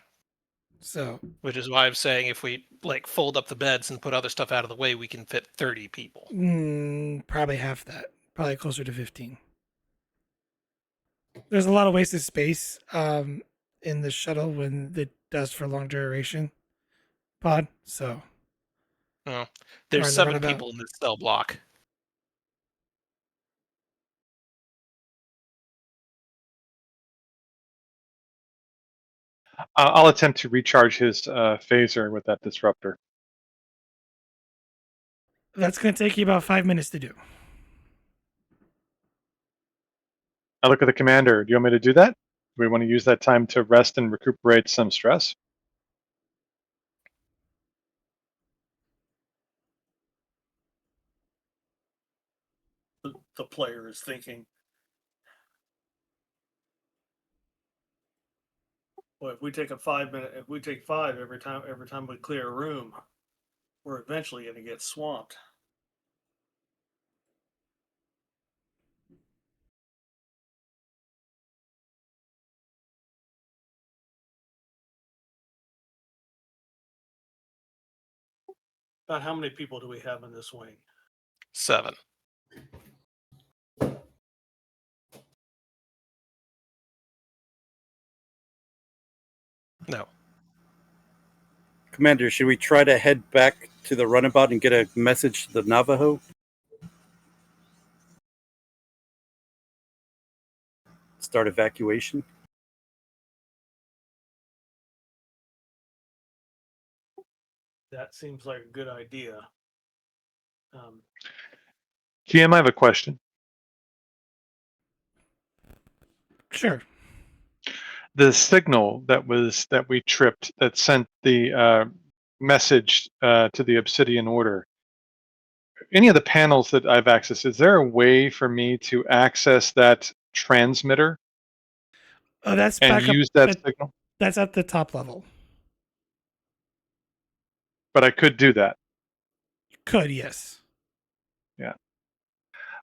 So, which is why I'm saying if we fold up the beds and put other stuff out of the way, we can fit 30 people. Probably half that. Probably closer to 15. There's a lot of wasted space in the shuttle when it does for long duration pod. So, Oh, there's 7 people in this cell block. I'll attempt to recharge his phaser with that disruptor. That's going to take you about 5 minutes to do. I look at the commander. Do you want me to do that? Do we want to use that time to rest and recuperate some stress? The player is thinking, well, if we take if we take 5 every time we clear a room, we're eventually going to get swamped. About how many people do we have in this wing? 7. No. Commander, should we try to head back to the runabout and get a message to the Navajo? Start evacuation? That seems like a good idea. GM, I have a question. Sure. The signal that we tripped that sent the message to the Obsidian Order. Any of the panels that I've accessed, is there a way for me to access that transmitter Oh, that's and back up. use that signal? That's at the top level. But I could do that. Could, yes.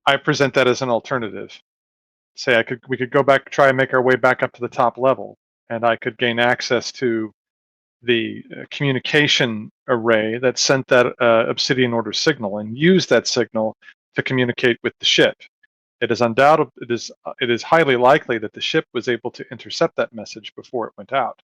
I present that as an alternative. Say we could go back, try and make our way back up to the top level, and I could gain access to the communication array that sent that obsidian order signal and use that signal to communicate with the ship. It is highly likely that the ship was able to intercept that message before it went out.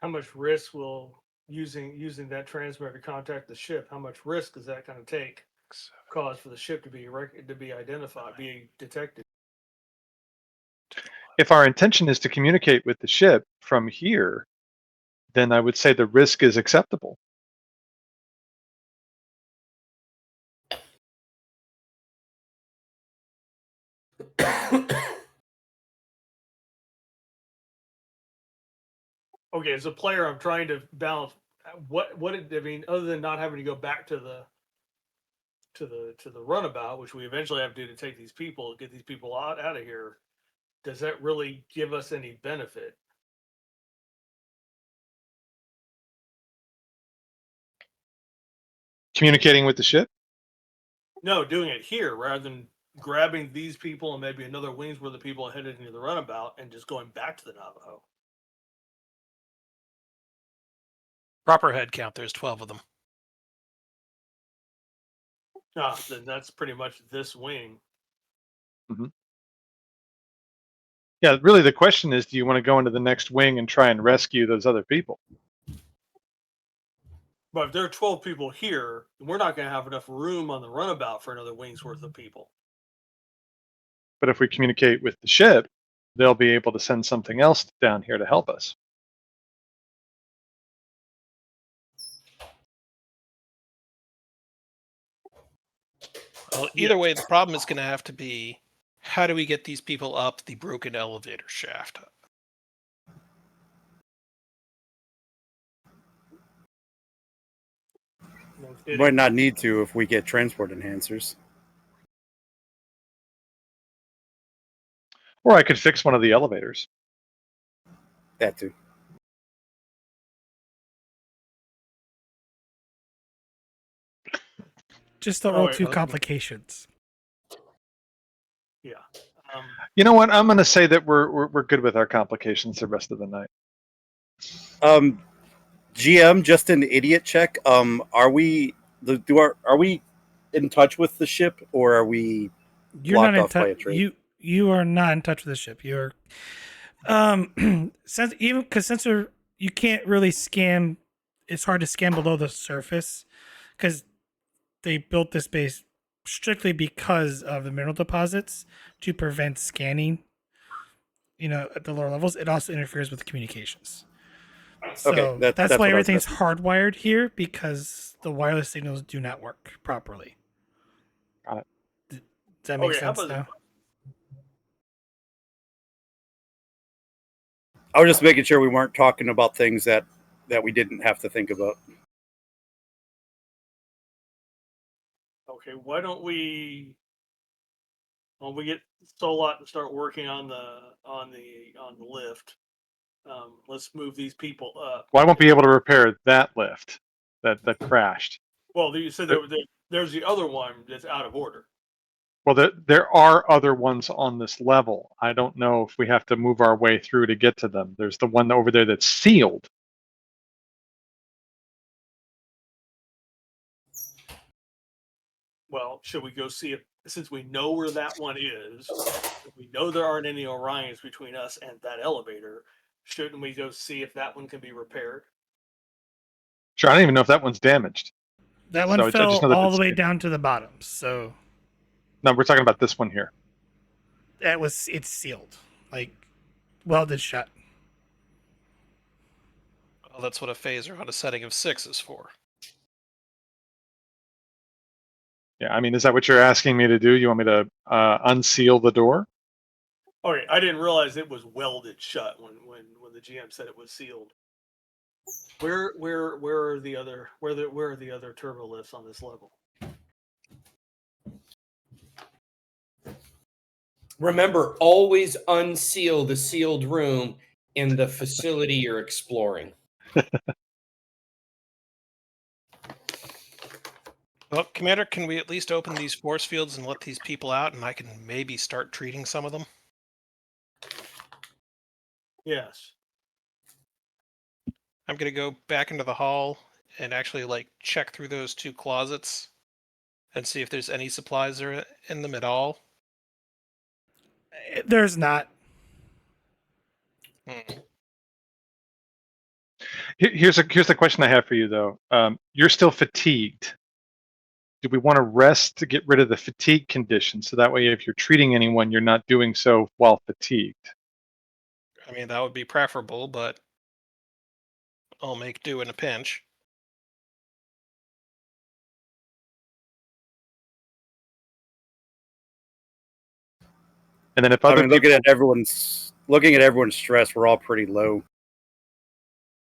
How much risk will using that transmitter to contact the ship? How much risk is that going to take? Cause for the ship to be identified, be detected? If our intention is to communicate with the ship from here, then I would say the risk is acceptable. Okay, as a player, I'm trying to balance I mean, other than not having to go back to the runabout, which we eventually have to do to take these people, get these people out of here. Does that really give us any benefit? Communicating with the ship? No, doing it here rather than grabbing these people and maybe another wings where the people are headed into the runabout and just going back to the Navajo. Proper head count, there's 12 of them. Then that's pretty much this wing. Mm-hmm. Yeah, really the question is, do you want to go into the next wing and try and rescue those other people? But if there are 12 people here, we're not going to have enough room on the runabout for another wing's worth of people. But if we communicate with the ship, they'll be able to send something else down here to help us. Well, either way, the problem is going to have to be, how do we get these people up the broken elevator shaft? Might not need to if we get transport enhancers. Or I could fix one of the elevators. That too. Just don't roll two complications. Yeah. You know what? I'm going to say that we're good with our complications the rest of the night. GM, just an idiot check. Are we in touch with the ship, or are we blocked off by a train? You are not in touch with the ship. You're since you can't really scan. It's hard to scan below the surface because they built this base strictly because of the mineral deposits to prevent scanning. At the lower levels, it also interferes with communications. So okay, that's why everything's hardwired here, because the wireless signals do not work properly. Got it. Does that make sense now? I was just making sure we weren't talking about things that we didn't have to think about. Okay, why don't we, when we get Solot and start working on the lift, let's move these people up. Well, I won't be able to repair that lift that crashed. Well, you said there's the other one that's out of order. Well, there are other ones on this level. I don't know if we have to move our way through to get to them. There's the one over there that's sealed. Well, should we go see since we know where that one is, if we know there aren't any Orions between us and that elevator, shouldn't we go see if that one can be repaired? Sure, I don't even know if that one's damaged. That one fell all the way down to the bottom. So no, we're talking about this one here. It's sealed, like welded shut. Well, that's what a phaser on a setting of 6 is for. Yeah, I mean, is that what you're asking me to do? You want me to unseal the door? Okay, I didn't realize it was welded shut when the GM said it was sealed. Where are the other turbo lifts on this level? Remember, always unseal the sealed room in the facility you're exploring. Well, Commander, can we at least open these force fields and let these people out, and I can maybe start treating some of them? Yes. I'm going to go back into the hall and actually check through those 2 closets and see if there's any supplies in them at all. There's not. Here's the question I have for you though. You're still fatigued. Do we want to rest to get rid of the fatigue condition so that way if you're treating anyone, you're not doing so while fatigued? I mean, that would be preferable, but I'll make do in a pinch. And then if other people, looking at everyone's stress, we're all pretty low.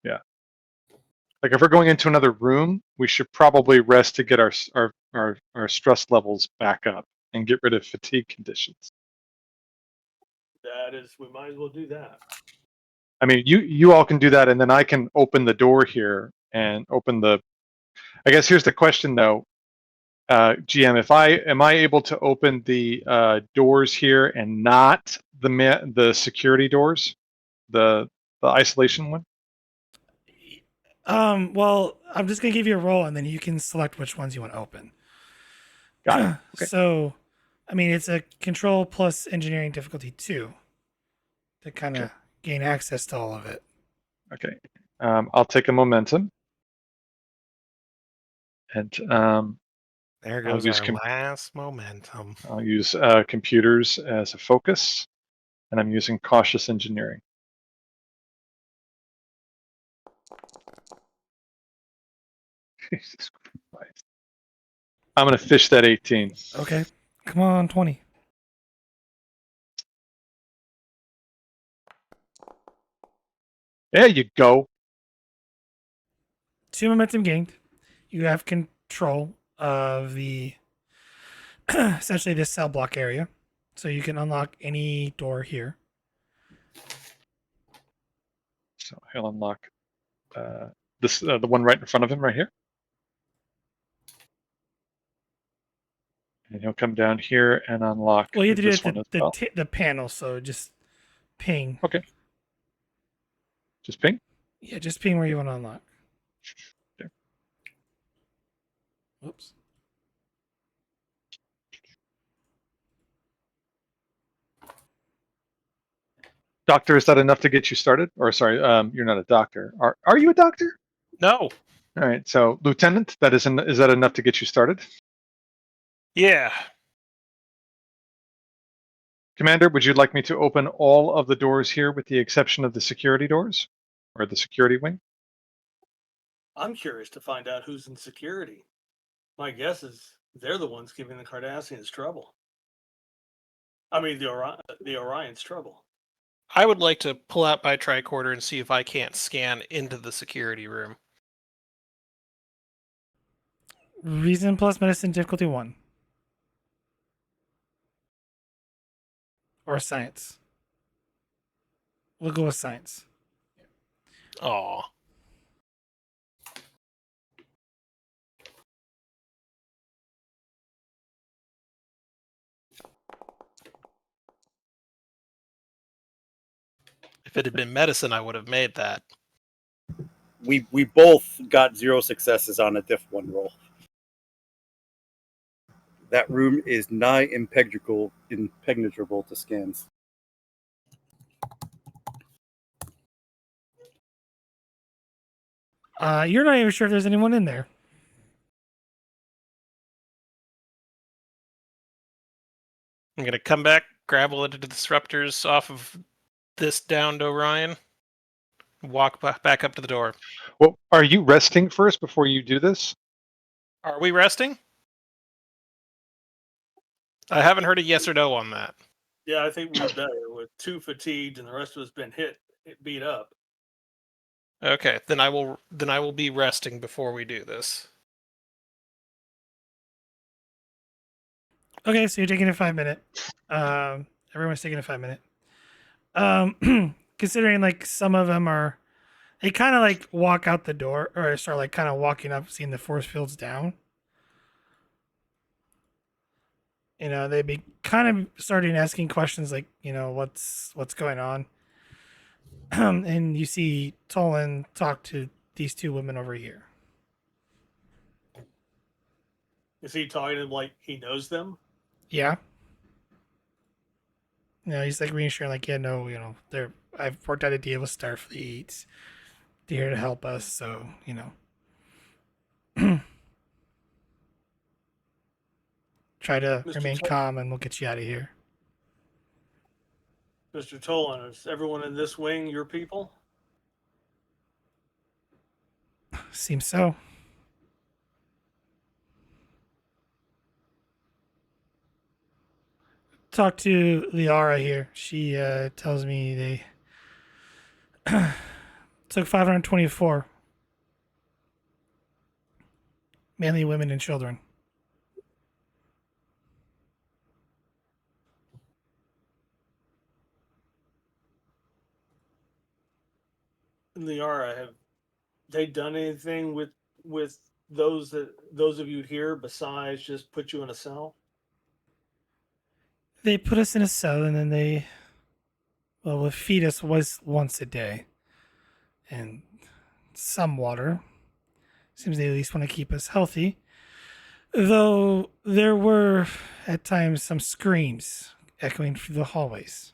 yeah, like if we're going into another room, we should probably rest to get our stress levels back up and get rid of fatigue conditions. We might as well do that. I mean, you all can do that, and then I can open the door here and open the. I guess here's the question though, GM, am I able to open the doors here and not the security doors, the isolation one? Well, I'm just gonna give you a roll, and then you can select which ones you want to open. Got it. Okay. So, I mean, it's a control plus engineering difficulty 2 to kind of gain access to all of it. Okay. I'll take a momentum, and there goes our last momentum. I'll use computers as a focus, and I'm using cautious engineering. Jesus Christ. I'm going to fish that 18. Okay. Come on, 20. There you go. 2 momentum gained. You have control of the essentially this cell block area, so you can unlock any door here. So he'll unlock this the one right in front of him right here, and he'll come down here and unlock. Well, you have to do this it one as well. the panel, so just ping. Okay. Just ping. Yeah, just ping where you want to unlock. There. Oops. Doctor, is that enough to get you started? Or sorry, you're not a doctor. Are you a doctor? No. All right. So, Lieutenant, is that enough to get you started? Yeah. Commander, would you like me to open all of the doors here with the exception of the security doors or the security wing? I'm curious to find out who's in security. My guess is they're the ones giving the Cardassians trouble. I mean, the Orion's trouble. I would like to pull out my tricorder and see if I can't scan into the security room. Reason plus medicine difficulty 1. Or science. We'll go with science. Aw. If it had been medicine, I would have made that. We both got 0 successes on a diff 1 roll. That room is nigh impenetrable to scans. You're not even sure if there's anyone in there. I'm going to come back, grab a lot of the disruptors off of this downed Orion, walk back up to the door. Well, are you resting first before you do this? Are we resting? I haven't heard a yes or no on that. Yeah, I think we're better with 2 fatigued and the rest of us been beat up. Okay, then I will be resting before we do this. Okay, so you're taking a 5-minute Everyone's taking a 5-minute. Considering like some of them are, they kind of like walk out the door or start like kind of walking up, seeing the force fields down. They'd be kind of starting asking questions like, what's going on. And you see Tolin talk to these two women over here. Is he talking to them like he knows them? Yeah. He's like reassuring, like, yeah, no, I've worked out a deal with Starfleet. They're here to help us, so, try to Mr. remain Tol- calm and we'll get you out of here. Mr. Tolan, is everyone in this wing your people? Seems so. Talk to Liara here. She tells me they took 524, mainly women and children. Liara, have they done anything with those of you here besides just put you in a cell? They put us in a cell and then they, well, would feed us once a day and some water. Seems they at least want to keep us healthy. Though there were at times some screams echoing through the hallways.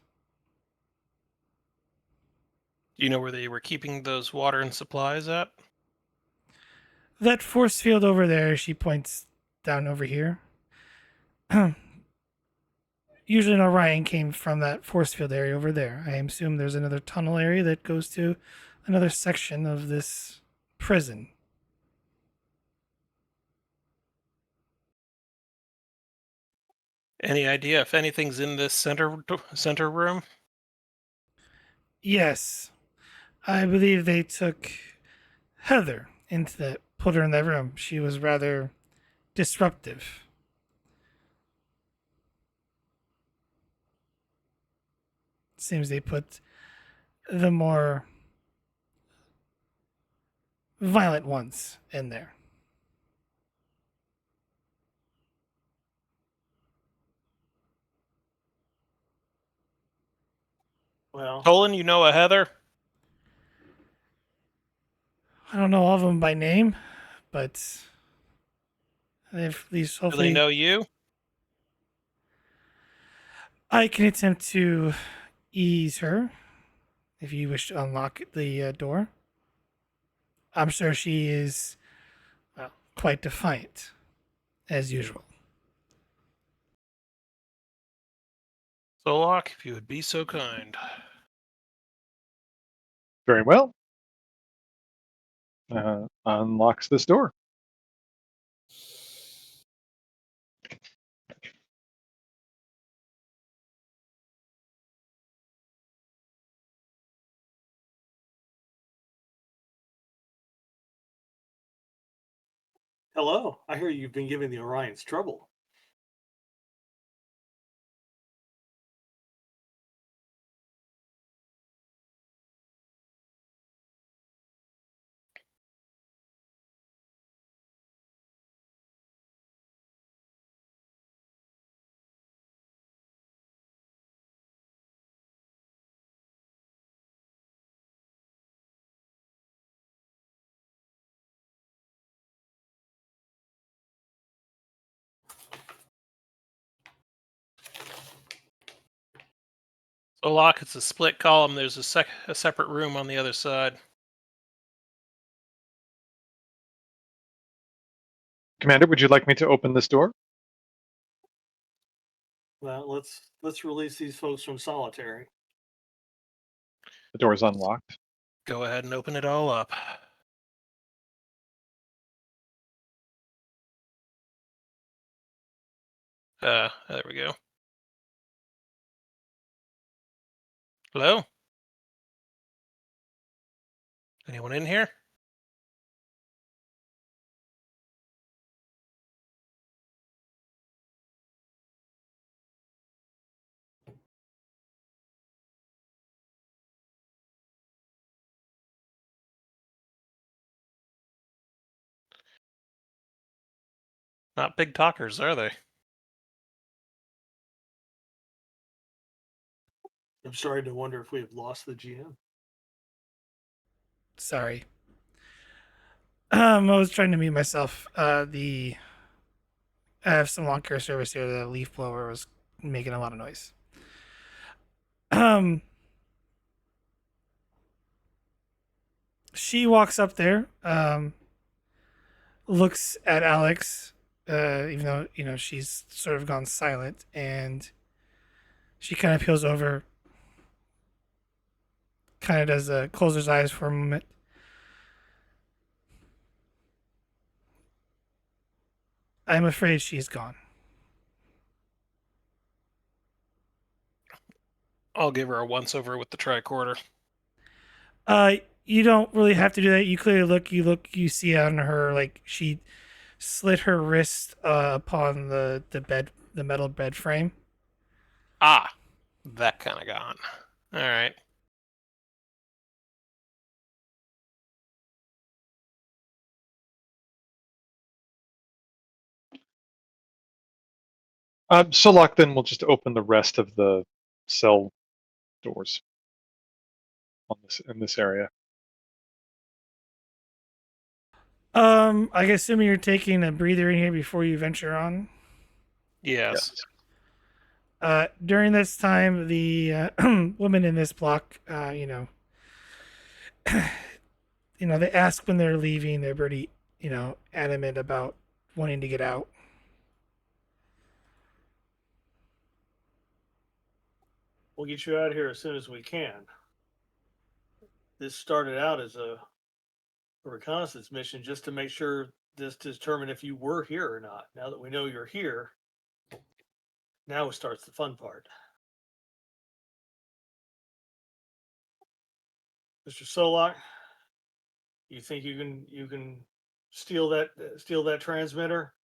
Do you know where they were keeping those water and supplies at? That force field over there, she points down over here. Usually an Orion came from that force field area over there. I assume there's another tunnel area that goes to another section of this prison. Any idea if anything's in this center room? Yes, I believe they took Heather put her in that room. She was rather disruptive. Seems they put the more violent ones in there. Well, Tolan, you know a Heather? I don't know all of them by name, but they've at least Do they hopefully know you? I can attempt to ease her if you wish to unlock the door. I'm sure she is, well, quite defiant, as usual. Solok, if you would be so kind. Very well. Unlocks this door. hello. I hear you've been giving the Orions trouble. Solok, it's a split column. There's a separate room on the other side. Commander, would you like me to open this door? Well, let's release these folks from solitary. The door is unlocked. Go ahead and open it all up. There we go. Hello? Anyone in here? Not big talkers, are they? I'm starting to wonder if we have lost the GM. Sorry. I was trying to mute myself. I have some lawn care service here. The leaf blower was making a lot of noise. She walks up there, looks at Alex, even though she's sort of gone silent, and she kind of peels over, kind of does closes her eyes for a moment. I'm afraid she's gone. I'll give her a once over with the tricorder. You don't really have to do that. You clearly you see on her, like, she slit her wrist upon the metal bed frame. Ah, that kind of gone. All right. Solok then will just open the rest of the cell doors in this area. I assume you're taking a breather in here before you venture on. Yes. During this time, the women in this block, they ask when they're leaving. They're pretty, adamant about wanting to get out. We'll get you out of here as soon as we can. This started out as a reconnaissance mission just to make sure this to determine if you were here or not. Now that we know you're here, now starts the fun part. Mr. Solak, you think you can steal that transmitter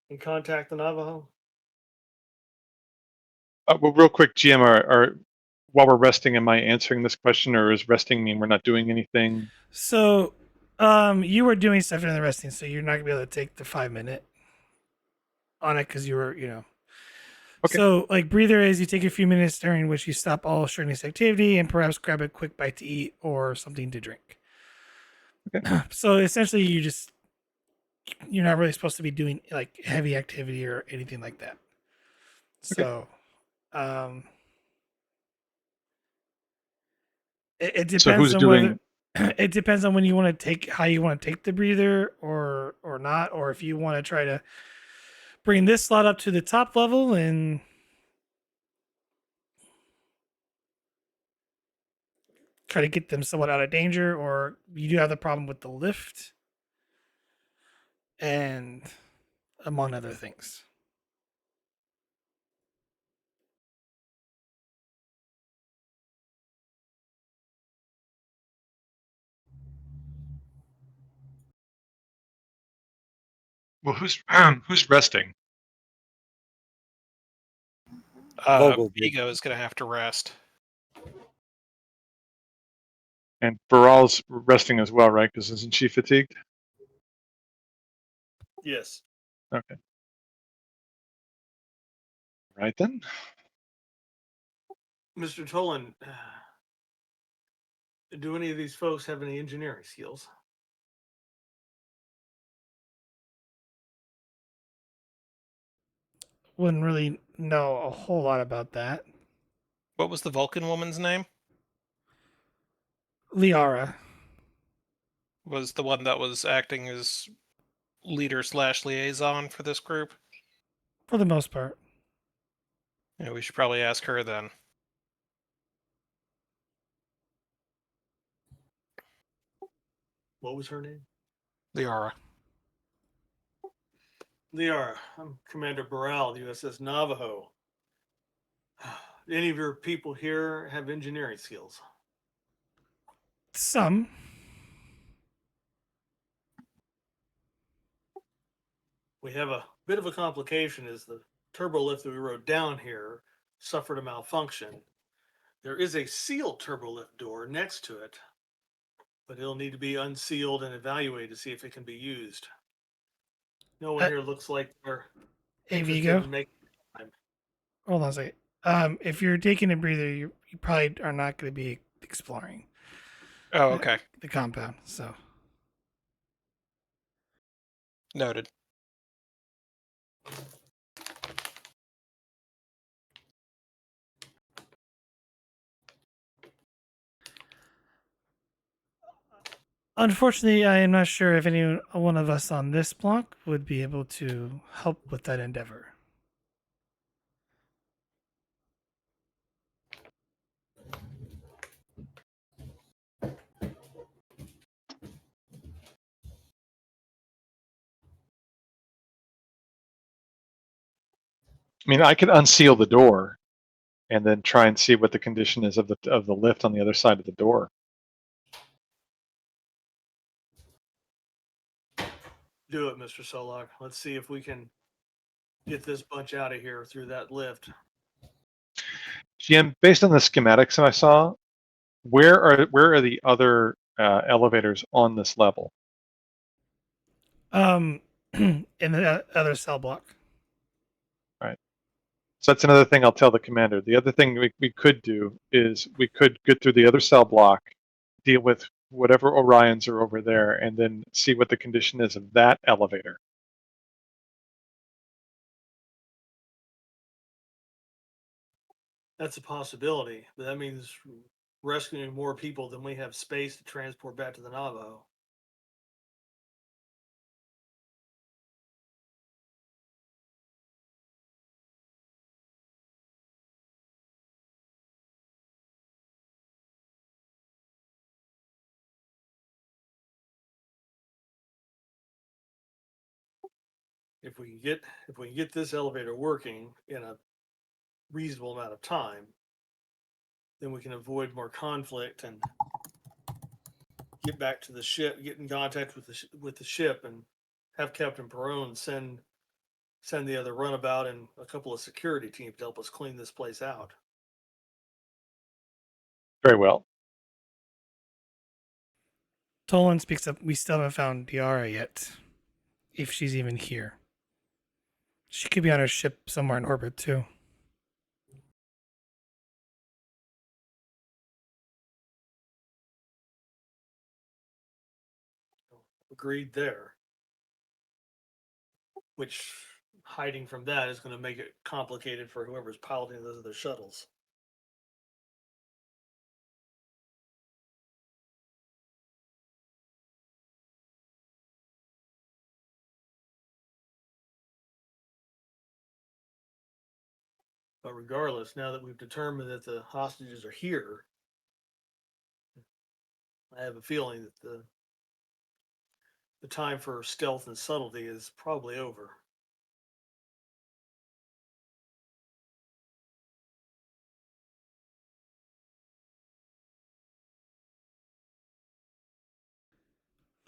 and contact the Navajo? Well, real quick, GM, while we're resting, am I answering this question, or is resting mean we're not doing anything? So, you were doing stuff during the resting, so you're not gonna be able to take the 5 minute on it because you were, Okay. So, like, breather is you take a few minutes during which you stop all strenuous activity and perhaps grab a quick bite to eat or something to drink. Okay. So essentially, you're not really supposed to be doing like heavy activity or anything like that. Okay. So, um, it So depends who's on doing? whether it depends on when you want to take how you want to take the breather or not, or if you want to try to bring this slot up to the top level and try to get them somewhat out of danger, or you do have the problem with the lift and among other things. Well, who's resting? Vogel did. Vigo is going to have to rest. And Baral's resting as well, right? Because isn't she fatigued? Yes. Okay. Right then. Mr. Tolin, do any of these folks have any engineering skills? Wouldn't really know a whole lot about that. What was the Vulcan woman's name? Liara. Was the one that was acting as leader/liaison for this group? For the most part. Yeah, we should probably ask her then. What was her name? Liara. Liara, I'm Commander Burrell, the USS Navajo. Any of your people here have engineering skills? Some. We have a bit of a complication as the turbo lift that we rode down here suffered a malfunction. There is a sealed turbo lift door next to it, but it'll need to be unsealed and evaluated to see if it can be used. No one here looks like they're Hey, interested Vigo. in making time. Hold on a second. If you're taking a breather, you probably are not going to be exploring Oh, okay. the compound. So Noted. unfortunately, I am not sure if any one of us on this block would be able to help with that endeavor. I mean, I could unseal the door and then try and see what the condition is of the lift on the other side of the door. Do it, Mr. Solak. Let's see if we can get this bunch out of here through that lift. GM, based on the schematics that I saw, where are the other elevators on this level? In the other cell block. Right. So that's another thing I'll tell the commander. The other thing we could do is we could get through the other cell block, deal with whatever Orions are over there, and then see what the condition is of that elevator. That's a possibility, but that means rescuing more people than we have space to transport back to the Navajo. If we can get this elevator working in a reasonable amount of time, then we can avoid more conflict and get back to the ship, get in contact with the ship, and have Captain Perone send the other runabout and a couple of security teams to help us clean this place out. Very well. Tolin speaks up. We still haven't found Dera yet, if she's even here. She could be on her ship somewhere in orbit too. Agreed there. Which hiding from that is going to make it complicated for whoever's piloting those other shuttles. But regardless, now that we've determined that the hostages are here, I have a feeling that the time for stealth and subtlety is probably over.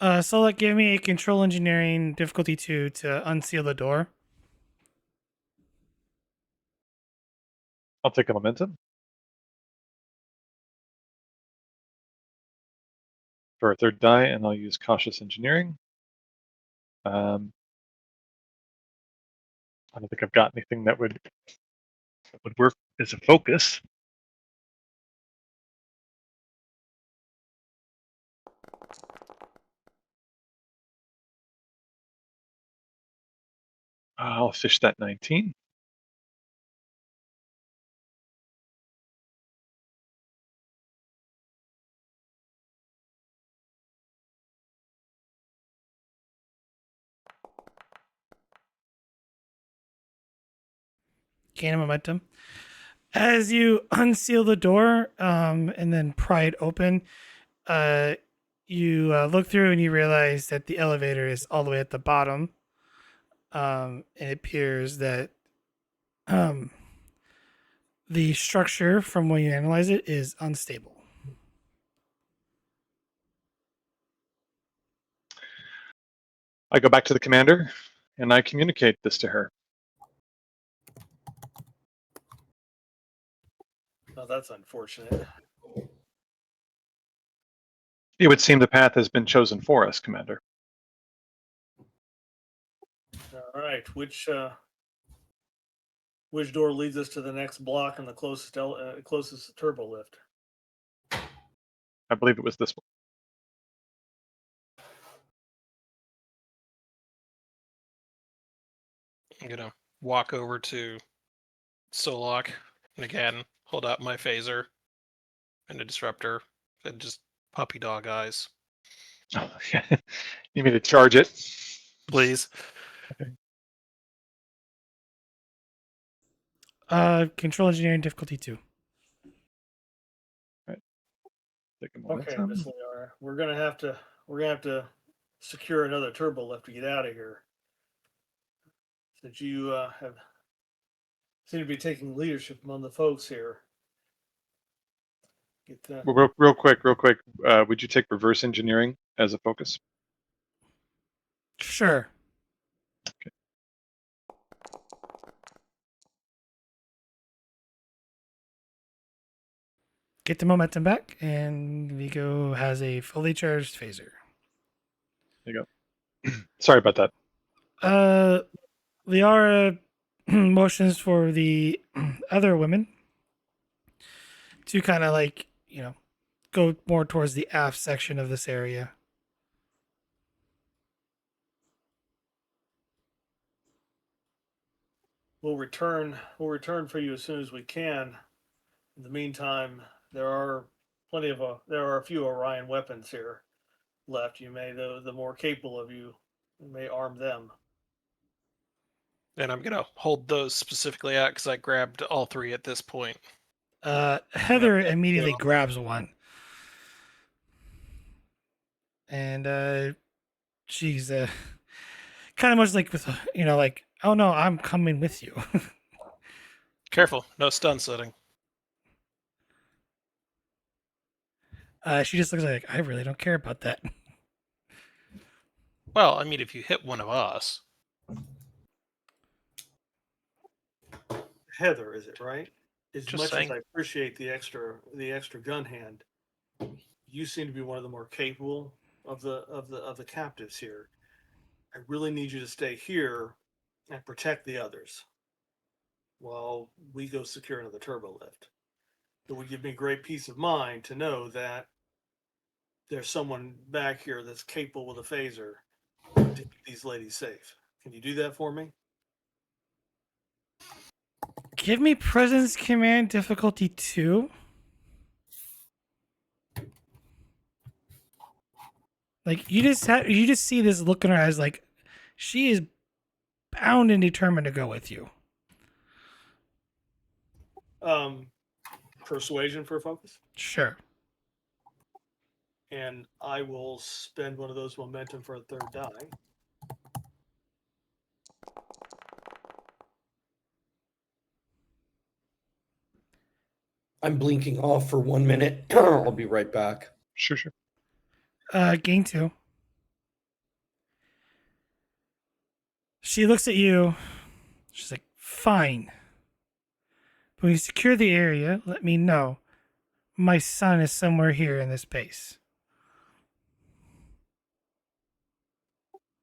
Solak, give me a control engineering difficulty 2 to unseal the door. I'll take a momentum. For a third die, and I'll use cautious engineering. I don't think I've got anything that would work as a focus. I'll fish that 19. Gain a momentum. As you unseal the door and then pry it open, you look through and you realize that the elevator is all the way at the bottom. And it appears that the structure, from when you analyze it, is unstable. I go back to the commander, and I communicate this to her. Oh, that's unfortunate. It would seem the path has been chosen for us, Commander. All right. Which door leads us to the next block and the closest turbo lift? I believe it was this one. I'm gonna walk over to Solok and again hold out my phaser and a disruptor and just puppy dog eyes. Oh, you need me to charge it? Please. Control engineering difficulty 2. Take a Okay, momentum. Miss Liara, we're gonna have to secure another turbo lift to get out of here. Since you have seem to be taking leadership among the folks here. Get that. Well, real quick. Would you take reverse engineering as a focus? Sure. Get the momentum back, and Vigo has a fully charged phaser. There you go. Sorry about that. Liara motions for the other women to kind of like, go more towards the aft section of this area. We'll return for you as soon as we can. In the meantime, there are a few Orion weapons here left. You may the more capable of you may arm them. And I'm gonna hold those specifically out because I grabbed all three at this point. Heather Yeah, immediately yeah. grabs one. And she's kind of much like with, like, oh no, I'm coming with you. Careful, no stun setting. She just looks like, I really don't care about that. Well, I mean, if you hit one of us. Heather, is it right? As Just much saying. as I appreciate the extra gun hand, you seem to be one of the more capable of the captives here. I really need you to stay here and protect the others while we go secure another turbo lift. It would give me great peace of mind to know that there's someone back here that's capable with a phaser to keep these ladies safe. Can you do that for me? Give me presence command difficulty 2. Like you just see this look in her eyes, like she is bound and determined to go with you. Persuasion for a focus, Sure. and I will spend one of those momentum for a third die. I'm blinking off for 1 minute. I'll be right back. Sure. Gain 2. She looks at you. She's like, fine. When you secure the area, let me know. My son is somewhere here in this base.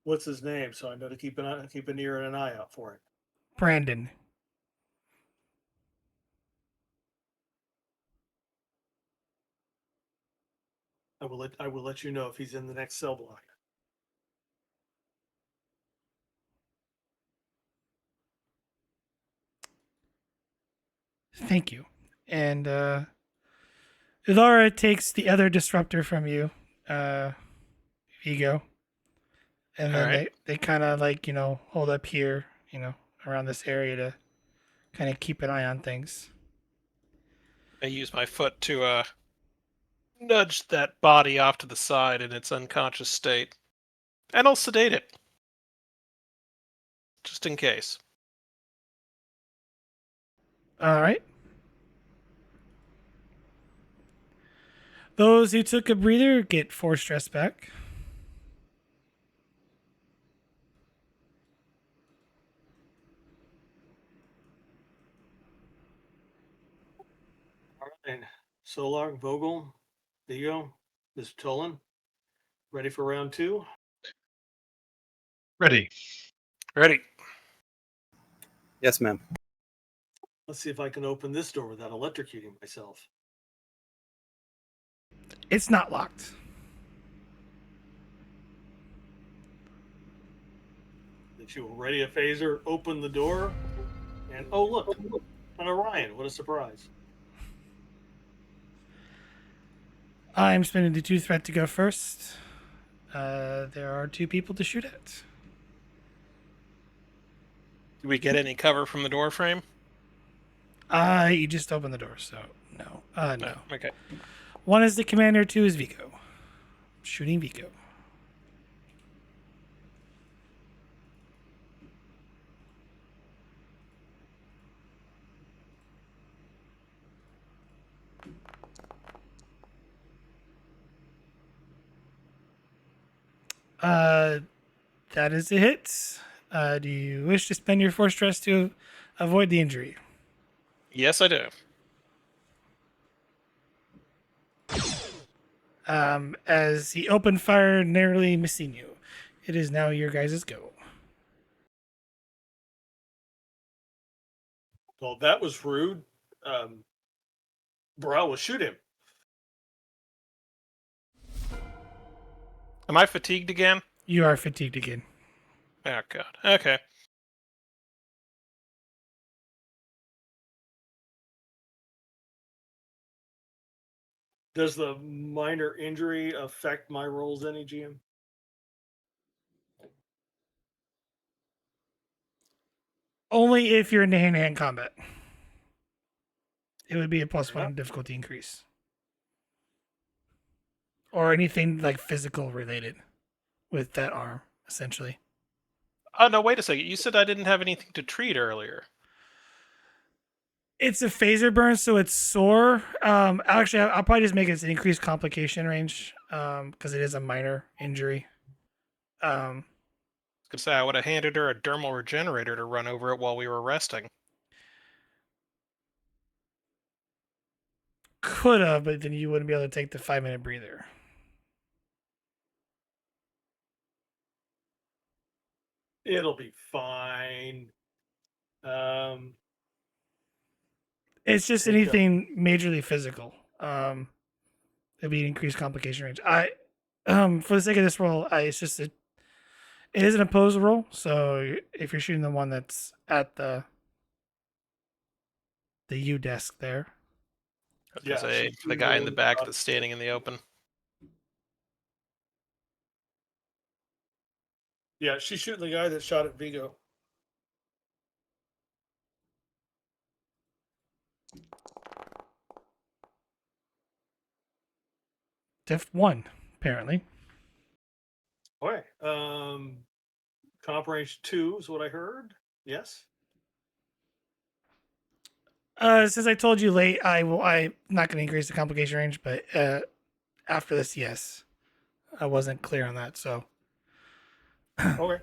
What's his name? So I know to keep an ear and an eye out for it. Brandon. I will let you know if he's in the next cell block. Thank you. And Laura takes the other disruptor from you, Vigo. And then Alright. they kind of like, hold up here, around this area to kind of keep an eye on things. I use my foot to nudge that body off to the side in its unconscious state. And I'll sedate it. Just in case. All right. Those who took a breather get 4 stress back. All right. Solar, Vogel, Vigo, Mr. Tolin, ready for round 2? Ready. Ready. Yes, ma'am. Let's see if I can open this door without electrocuting myself. It's not locked. Then she will ready a phaser, open the door, and oh look, an Orion. What a surprise. I'm spending the 2 threat to go first. There are 2 people to shoot at. Do we get any cover from the door frame? You just opened the door, so no. No. Okay. 1 is the commander, 2 is Vigo. Shooting Vigo. That is a hit. Do you wish to spend your force stress to avoid the injury? Yes, I do. As he opened fire, narrowly missing you. It is now your guys' go. Well, that was rude. Burrell will shoot him. Am I fatigued again? You are fatigued again. Oh, God. Okay. Does the minor injury affect my rolls any, GM? Only if you're in hand-to-hand combat. It would be a +1 enough. difficulty increase. Or anything like physical related with that arm, essentially. Oh, no, wait a second. You said I didn't have anything to treat earlier. It's a phaser burn, so it's sore. Actually, I'll probably just make it an increased complication range because it is a minor injury. I was gonna say I would have handed her a dermal regenerator to run over it while we were resting. Could have, but then you wouldn't be able to take the 5-minute breather. It'll be fine. It's just Take anything majorly physical. It'd be an increased complication range. For the sake of this roll, it's just it is an opposed roll. So if you're shooting the one that's at the U desk there, I was gonna say she's the guy in the shooting back the- that's standing in the open. Yeah, she's shooting the guy that shot at Vigo. diff 1 apparently. Okay. Comp range 2 is what I heard. Yes. Since I told you late, I'm not going to increase the complication range, but after this, yes, I wasn't clear on that. So Okay.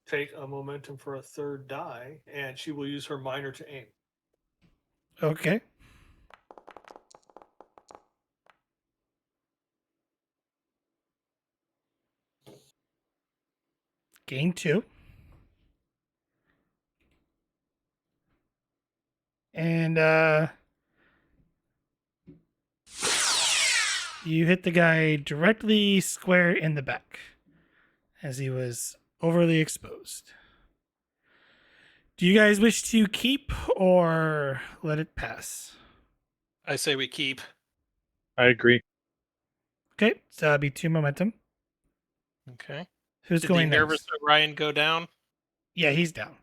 Take a momentum for a 3rd die, and she will use her minor to aim. okay. Gain 2. And you hit the guy directly square in the back as he was overly exposed. Do you guys wish to keep or let it pass? I say we keep. I agree. Okay, so that'll be 2 momentum. Okay. Who's Did going the nervous next? Orion go down? Yeah, he's down.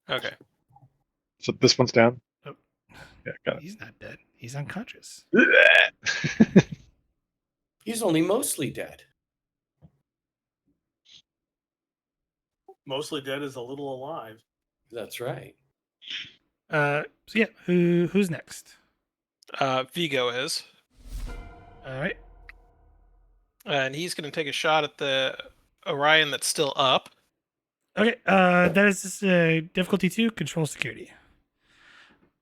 Okay. So this one's down. Oh. Yeah, got He's not dead. He's unconscious. it. He's only mostly dead. Mostly dead is a little alive. That's right. So yeah, who's next? Vigo is. All right. And he's going to take a shot at the Orion that's still up. Okay. That is just, difficulty 2, control security.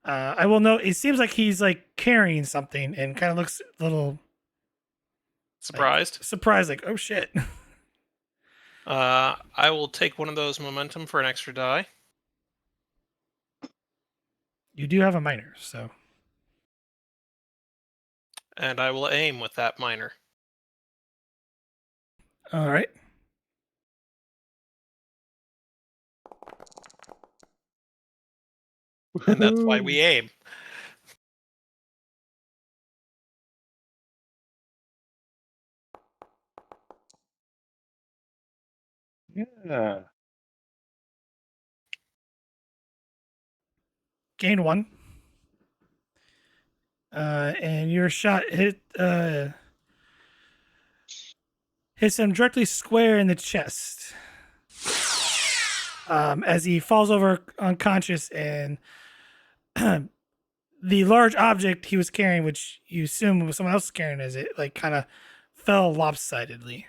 I will note. It seems like he's like carrying something and kind of looks a little Surprised. surprised, like oh shit. I I will take one of those momentum for an extra die. You do have a minor, so And I will aim with that minor. all right. And that's why we aim. Yeah. Gain 1. And your shot hits him directly square in the chest. As he falls over unconscious, and the large object he was carrying, which you assume was someone else carrying, as it like kind of fell lopsidedly.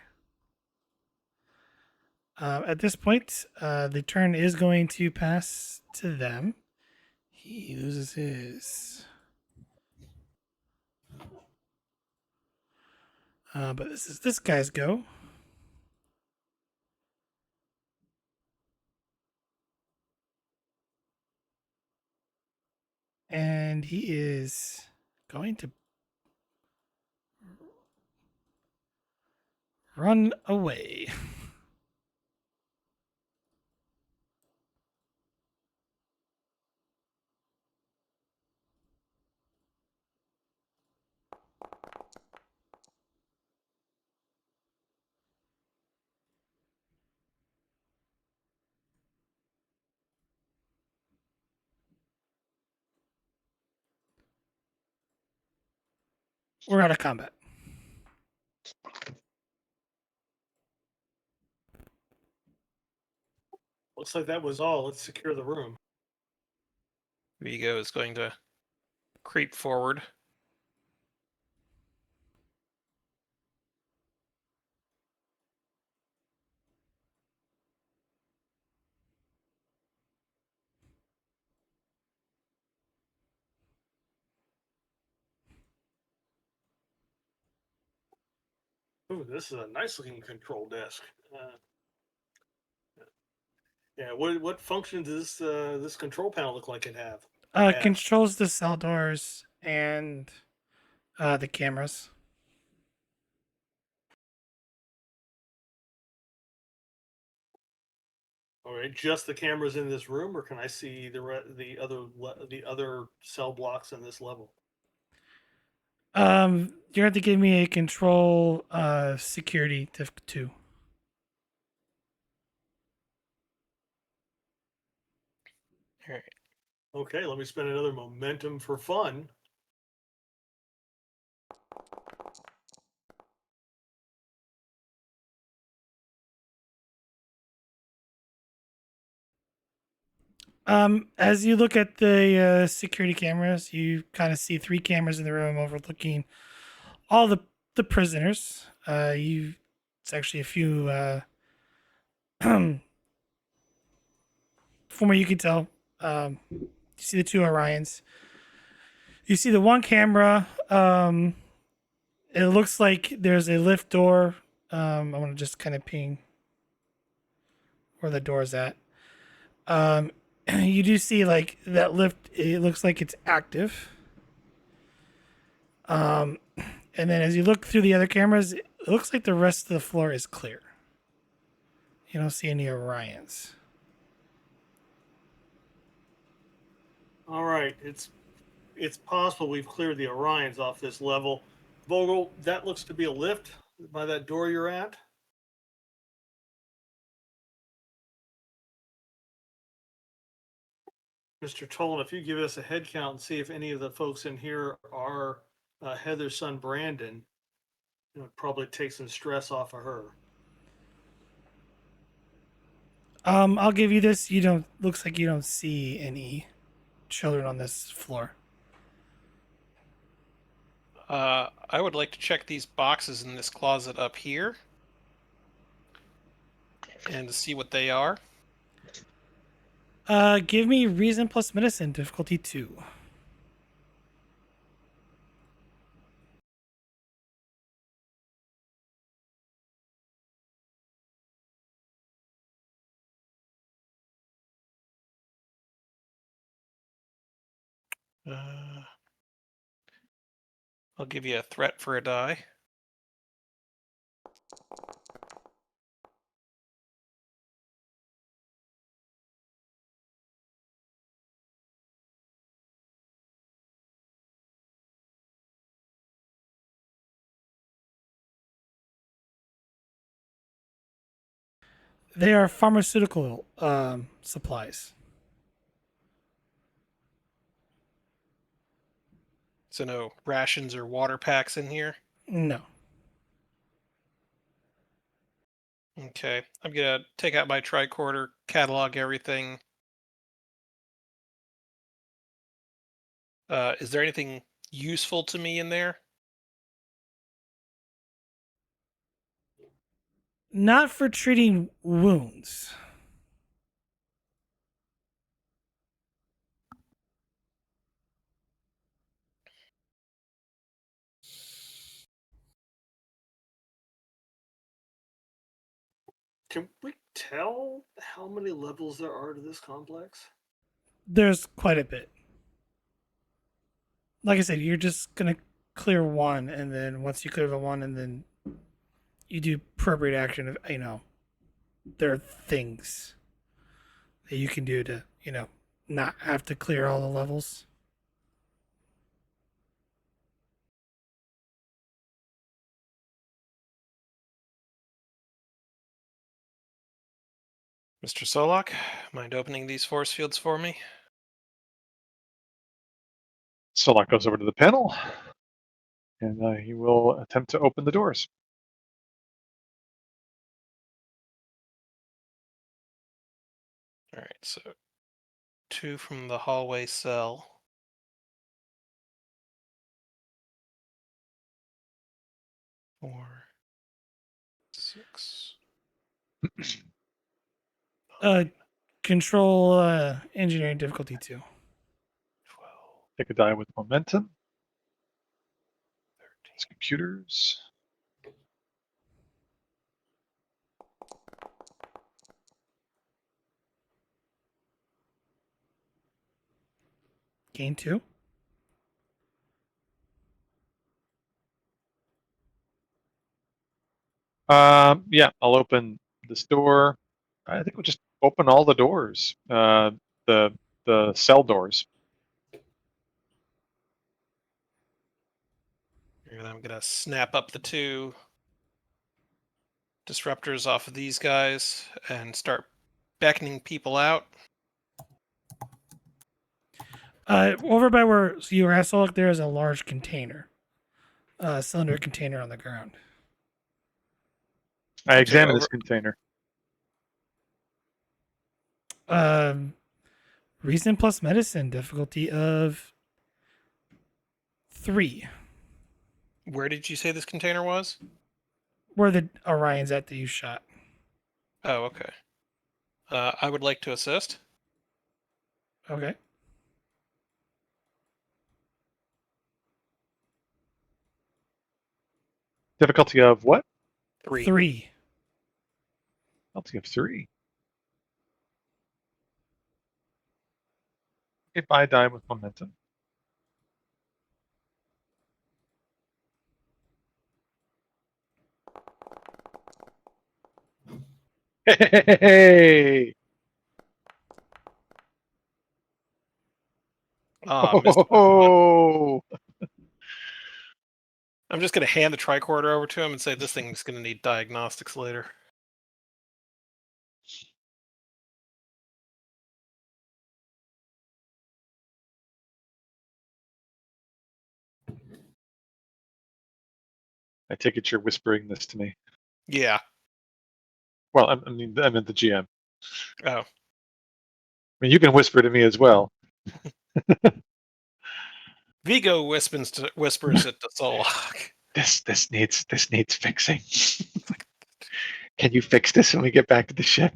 At this point, the turn is going to pass to them. He loses his. But this is this guy's go. And he is going to run away. We're out of combat. Looks like that was all. Let's secure the room. Vigo is going to creep forward. Ooh, this is a nice looking control desk. Yeah, what function does this control panel look like it have? Controls the cell doors and the cameras. All right, just the cameras in this room, or can I see the other cell blocks in this level? You have to give me a control security diff 2. All right. Okay, let me spend another momentum for fun. As you look at the security cameras, you kind of see 3 cameras in the room overlooking all the prisoners. It's actually a few from where you can tell. You see the 2 Orions. You see the 1 camera. It looks like there's a lift door. I want to just kind of ping where the door's at. You do see like that lift. It looks like it's active. And then as you look through the other cameras, it looks like the rest of the floor is clear. You don't see any Orions. All right, it's possible we've cleared the Orions off this level. Vogel, that looks to be a lift by that door you're at. Mr. Tolan, if you give us a head count and see if any of the folks in here are Heather's son Brandon, it would probably take some stress off of her. I'll give you this. You don't. Looks like you don't see any children on this floor. I would like to check these boxes in this closet up here and to see what they are. Give me reason plus medicine, difficulty 2. I'll give you a threat for a die. They are pharmaceutical supplies. So no rations or water packs in here? No. Okay. I'm going to take out my tricorder, catalog everything. Is there anything useful to me in there? Not for treating wounds. Can we tell how many levels there are to this complex? There's quite a bit. Like I said, you're just gonna clear one, and then once you clear the one, and then you do appropriate action. Of there are things that you can do to not have to clear all the levels. Mr. Solak, mind opening these force fields for me? Solak goes over to the panel, and he will attempt to open the doors. All right, so 2 from the hallway cell. 4, 6. Control engineering difficulty 2. 12, Take a die with momentum. 13. It's computers. Gain 2. Yeah, I'll open this door. I think we'll just open all the doors. The cell doors. And I'm going to snap up the 2 disruptors off of these guys and start beckoning people out. Over by where you were at, Solak, there is a large container, cylinder container on the ground. I examine over- this container. Reason plus medicine difficulty of 3. Where did you say this container was? Where the Orion's at that you shot. Oh, okay. I would like to assist. Okay. Difficulty of what? 3. 3. Difficulty of 3. If I die with momentum. Hey! Missed. Oh! I'm just going to hand the tricorder over to him and say this thing's going to need diagnostics later. I take it you're whispering this to me. Yeah. Well, I mean the GM. Oh. I mean, you can whisper to me as well. Vigo whispers it to Solak. This needs fixing. Can you fix this when we get back to the ship?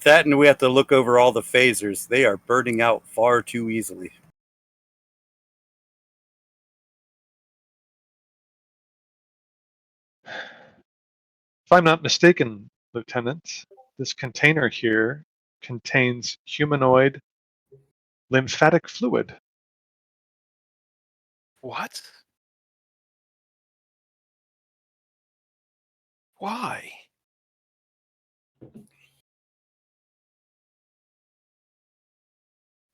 That, and we have to look over all the phasers. They are burning out far too easily. If I'm not mistaken, Lieutenant, this container here contains humanoid lymphatic fluid. What? Why?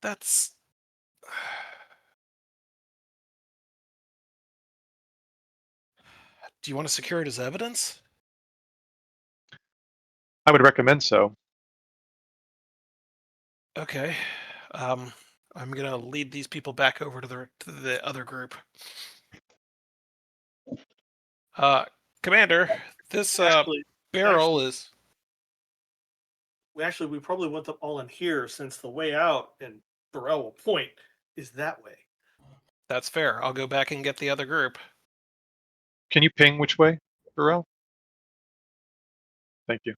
That's... Do you want to secure it as evidence? I would recommend so. Okay. I'm gonna lead these people back over to the other group. Commander, this barrel is... We probably want them all in here since the way out, and Burrell will point, is that way. That's fair. I'll go back and get the other group. Can you ping which way, Burrell? Thank you.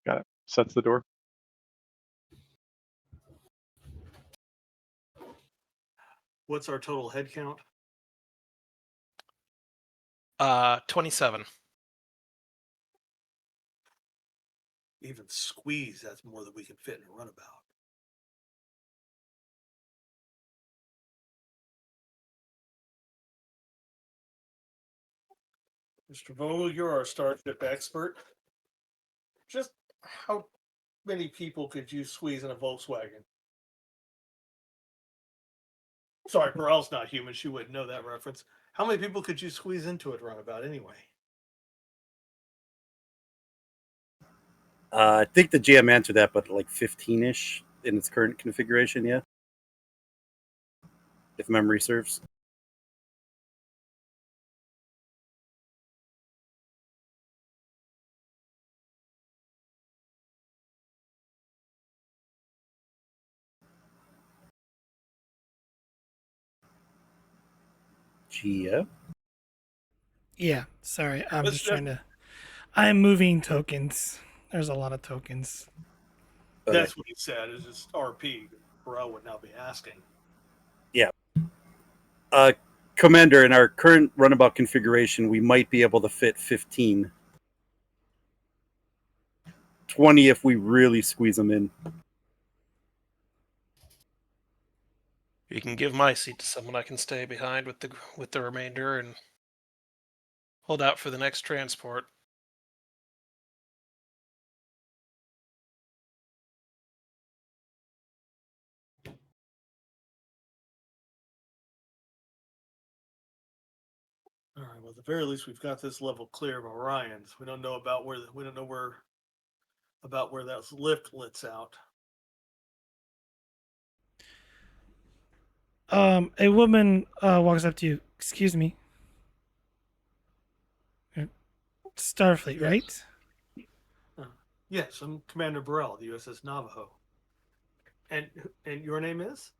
Got it. Sets the door. What's our total head count? 27. Even squeeze, that's more than we can fit in a runabout. Mr. Vogel, you're our starship expert. Just how many people could you squeeze in a Volkswagen? Sorry, Burrell's not human. She wouldn't know that reference. How many people could you squeeze into it runabout anyway? I think the GM answered that, but like 15-ish in its current configuration, yeah? If memory serves. GM? Yeah, sorry. I'm Let's just trying to... I'm moving tokens. There's a lot of tokens. Okay. That's what he said, is just RP. Burrell would now be asking. Commander, in our current runabout configuration, we might be able to fit 15. 20 if we really squeeze them in. You can give my seat to someone. I can stay behind with the remainder and hold out for the next transport. All right. Well, at the very least, we've got this level clear of Orion's. We don't know about where that lift lets out. A woman walks up to you. Excuse me. Starfleet, Yes. right? Yes, I'm Commander Burrell, the USS Navajo. And your name is?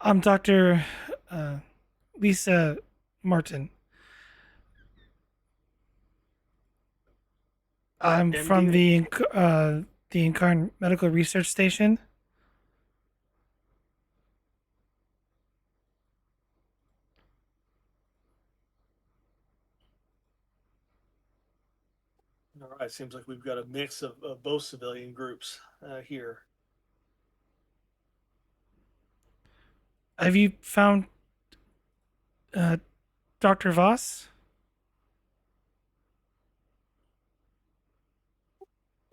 I'm Dr. Lisa Martin. I'm from MD? the Incarn Medical Research Station. All right. Seems like we've got a mix of both civilian groups here. Have you found Dr. Voss?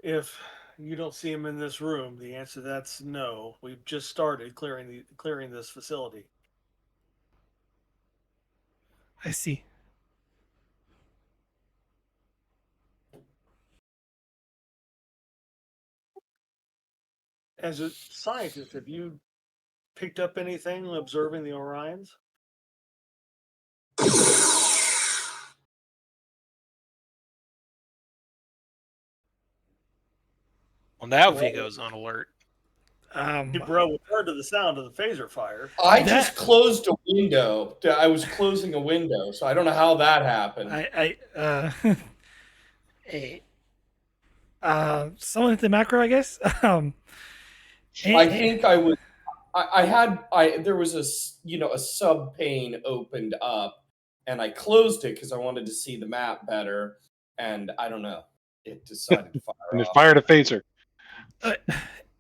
If you don't see him in this room, the answer to that's no. We've just started clearing this facility. I see. As a scientist, have you picked up anything observing the Orions? Well, now Vigo's on alert. Bro, we heard to the sound of the phaser fire. I just closed a window. I was closing a window, so I don't know how that happened. Someone at the macro, I guess. I think I there was a sub pane opened up, and I closed it because I wanted to see the map better, and I don't know, it decided to fire And it off. fired a phaser.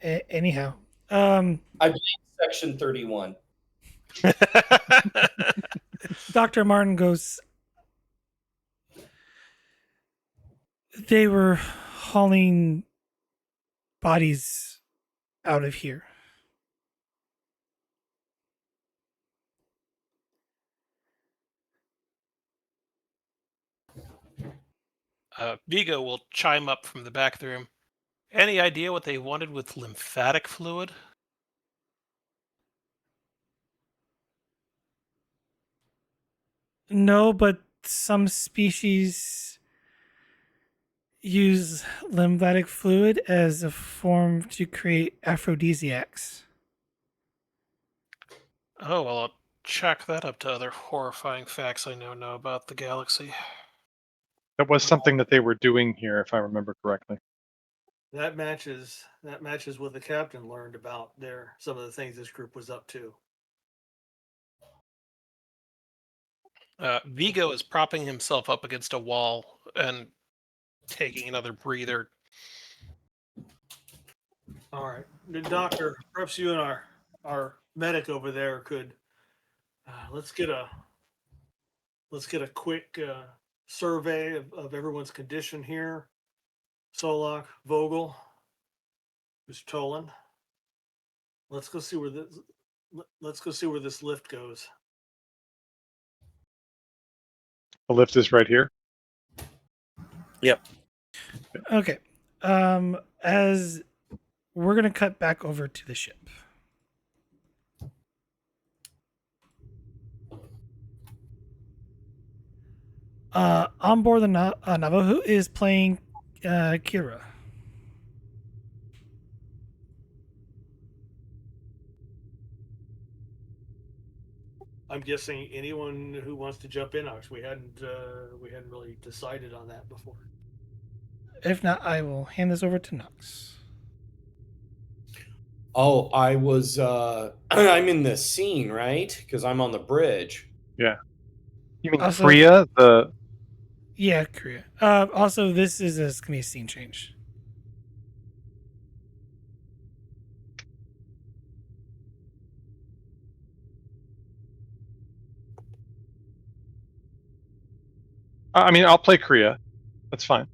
Anyhow, I believe section 31. Dr. Martin goes, they were hauling bodies out of here. Vigo will chime up from the back of the room. Any idea what they wanted with lymphatic fluid? No, but some species use lymphatic fluid as a form to create aphrodisiacs. Oh, well, I'll chalk that up to other horrifying facts I now know about the galaxy. That was something that they were doing here, if I remember correctly. That matches what the captain learned about some of the things this group was up to. Vigo is propping himself up against a wall and taking another breather. All right, the doctor, perhaps you and our medic over there could let's get a quick survey of everyone's condition here. Solak, Vogel, Mr. Tolin. Let's go see where this lift goes. The lift is right here. Yep. Okay. As we're going to cut back over to the ship. On board the Navajo is playing Kira. I'm guessing anyone who wants to jump in. We hadn't really decided on that before. If not, I will hand this over to Nox. Oh, I was I'm in the scene, right? Because I'm on the bridge. Yeah. You mean Also- Korea? Yeah, Korea. Also, this is going to be a scene change. I mean, I'll play Korea. That's fine.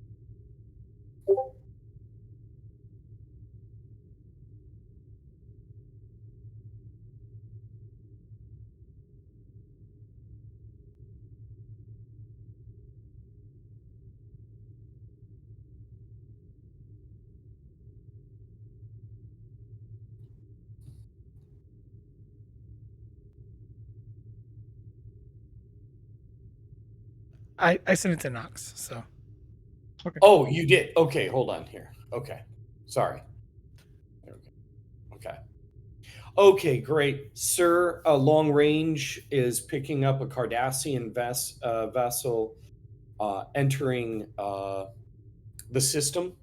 I sent it to Nox, so. Oh, you did? Okay, hold on here. Okay. Sorry. There we go. Okay. Okay, great. Sir, long range is picking up a Cardassian vessel entering the system.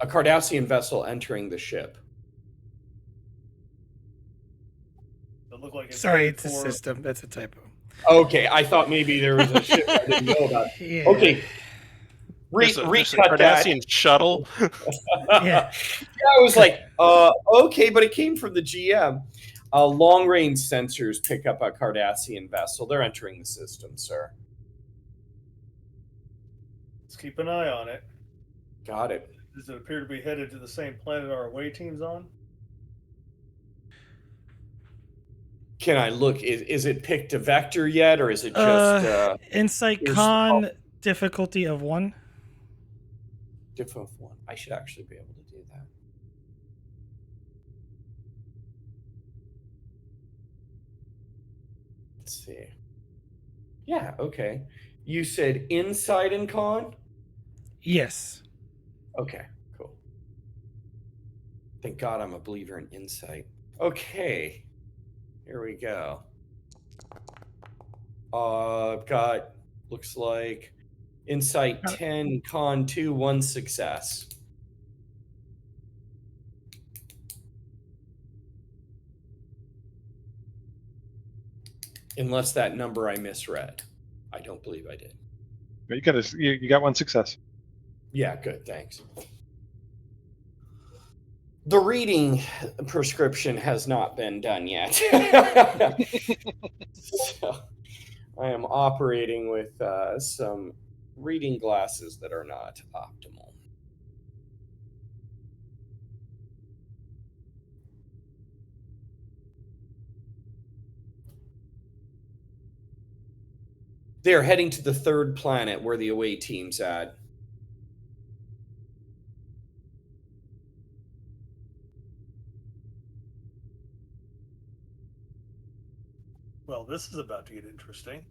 A Cardassian vessel entering the ship. It looked like Sorry, it's a system. That's a typo. Okay, I thought maybe there was a ship I didn't know about. Yeah. Okay. There's a Recut that. Cardassian shuttle. Yeah. I was like, okay, but it came from the GM. Long range sensors pick up a Cardassian vessel. They're entering the system, sir. Let's keep an eye on it. Got it. Does it appear to be headed to the same planet our away team's on? Can I look? Is it picked a vector yet, or is it just Insight here's- Con difficulty of 1? diff of 1? I should actually be able to do that. Let's see. Yeah, okay. You said insight and con? Yes. Okay, cool. Thank God I'm a believer in insight. Okay, here we go. I've got, looks like, insight 10, con 2, 1 success. Unless that number I misread. I don't believe I did. You got one success. Yeah, good, thanks. The reading prescription has not been done yet. So I am operating with some reading glasses that are not optimal. They are heading to the third planet where the away team's at. Well, this is about to get interesting.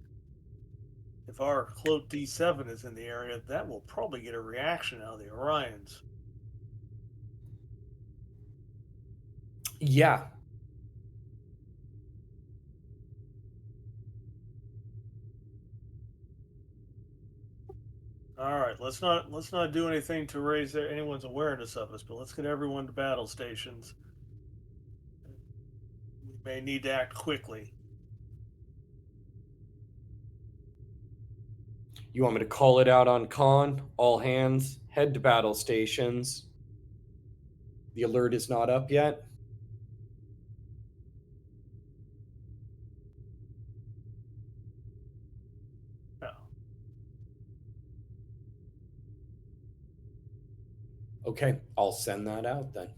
If our cloak D7 is in the area, that will probably get a reaction out of the Orions. Yeah. All right, let's not do anything to raise anyone's awareness of us, but let's get everyone to battle stations. We may need to act quickly. You want me to call it out on con? All hands, head to battle stations. The alert is not up yet. No. Okay, I'll send that out then.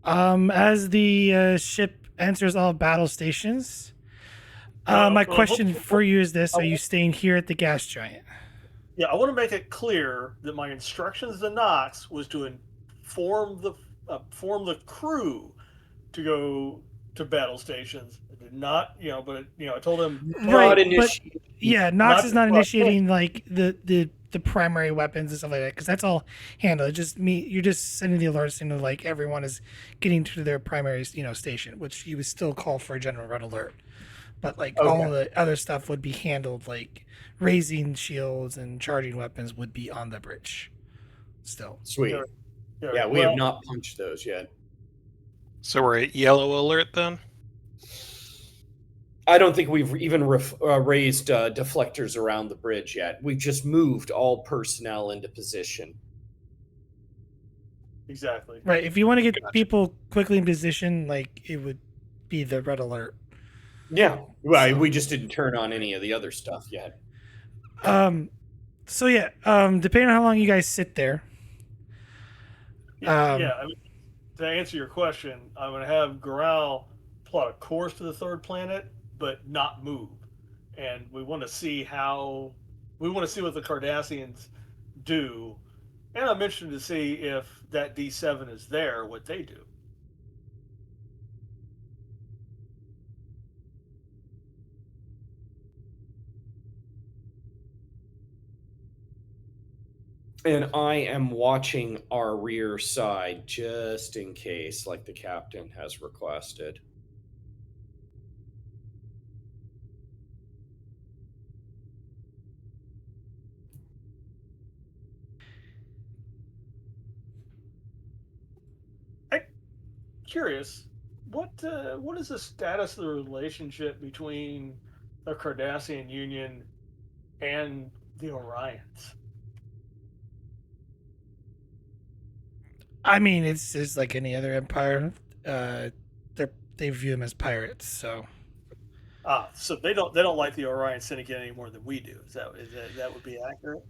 As the ship enters all battle stations, my well, question for you is this: are you staying here at the gas giant? Yeah, I want to make it clear that my instructions to Knox was to inform the crew to go to battle stations. I did not, but I told him Right, but initiate. yeah, Knox Not- is not initiating like the primary weapons and stuff like that because that's all handled. It's just me. You're just sending the alerts into like everyone is getting to their primary station, which you would still call for a general red alert. But like all Okay. the other stuff would be handled, like raising shields and charging weapons would be on the bridge. Still, Sweet. Yeah, Yeah, we well, have not punched those yet. So we're at yellow alert then? I don't think we've even raised deflectors around the bridge yet. We've just moved all personnel into position. exactly. right. If you want to get Gotcha. people quickly in position, like it would be the red alert. Yeah, well, So- we just didn't turn on any of the other stuff yet. So yeah, depending on how long you guys sit there. Yeah. I mean, to answer your question, I'm going to have Goral plot a course to the third planet, but not move. And we want to see what the Cardassians do. And I'm interested to see if that D7 is there, what they do. And I am watching our rear side just in case, like the captain has requested. Curious, what is the status of the relationship between the Cardassian Union and the Orions? I mean, it's just like any other empire. They view them as pirates. So So they don't like the Orion Syndicate any more than we do. That would be accurate?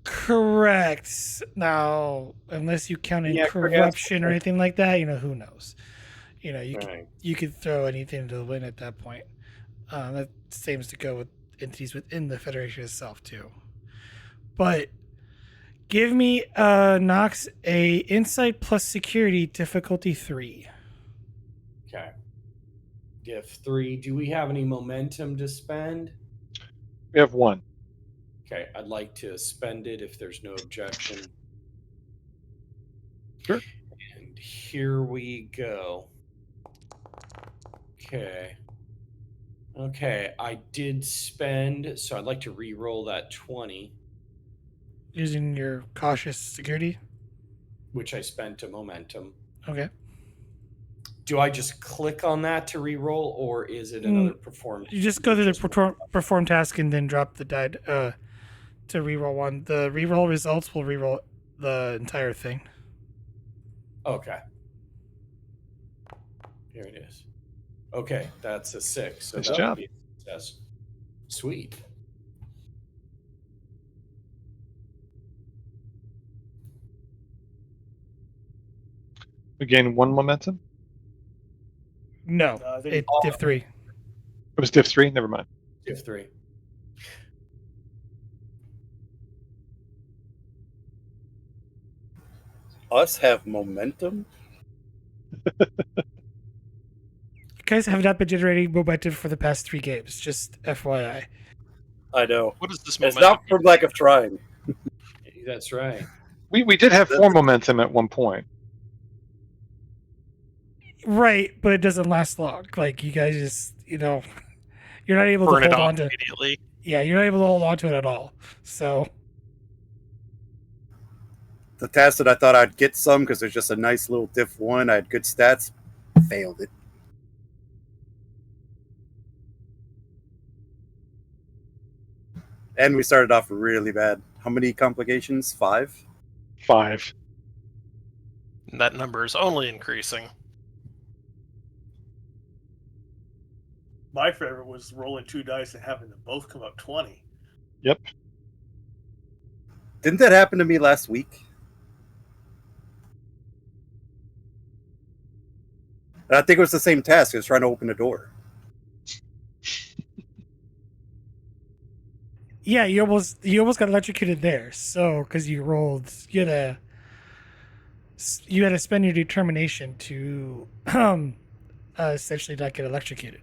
correct. Now, unless you count in corruption or anything like that, who knows? You could throw anything to the wind at that point. That seems to go with entities within the Federation itself too. But give me Knox a insight plus security difficulty 3. Okay. Diff 3. Do we have any momentum to spend? We have one. Okay, I'd like to spend it if there's no objection. Sure. And here we go. Okay, I did spend, so I'd like to re-roll that 20, Using your cautious security. which I spent to momentum. Okay. Do I just click on that to re-roll, or is it another perform? You just go through the perform task and then drop the die to reroll one. The reroll results will reroll the entire thing. Okay. Here it is. Okay, that's a 6. So Nice that job. would be a success. Sweet. We gain 1 momentum. No, I think it div 3. It was div 3. Never mind. Div 3. Us have momentum? You guys have not been generating momentum for the past 3 games. Just FYI. I know. What is this It's momentum? not from lack of trying. That's right. We did have 4 momentum at one point. Right, but it doesn't last long. Like, you guys just, you're not able Burn to it hold off on to. immediately. Yeah, you're not able to hold on to it at all. So, The task that I thought I'd get some because there's just a nice little diff 1, I had good stats, failed it. And we started off really bad. How many complications? 5? 5. And that number is only increasing. my favorite was rolling 2 dice and having them both come up 20. Yep. Didn't that happen to me last week? And I think it was the same task. I was trying to open a door. yeah, you almost got electrocuted there. So, because you rolled, you had to spend your determination to essentially not get electrocuted.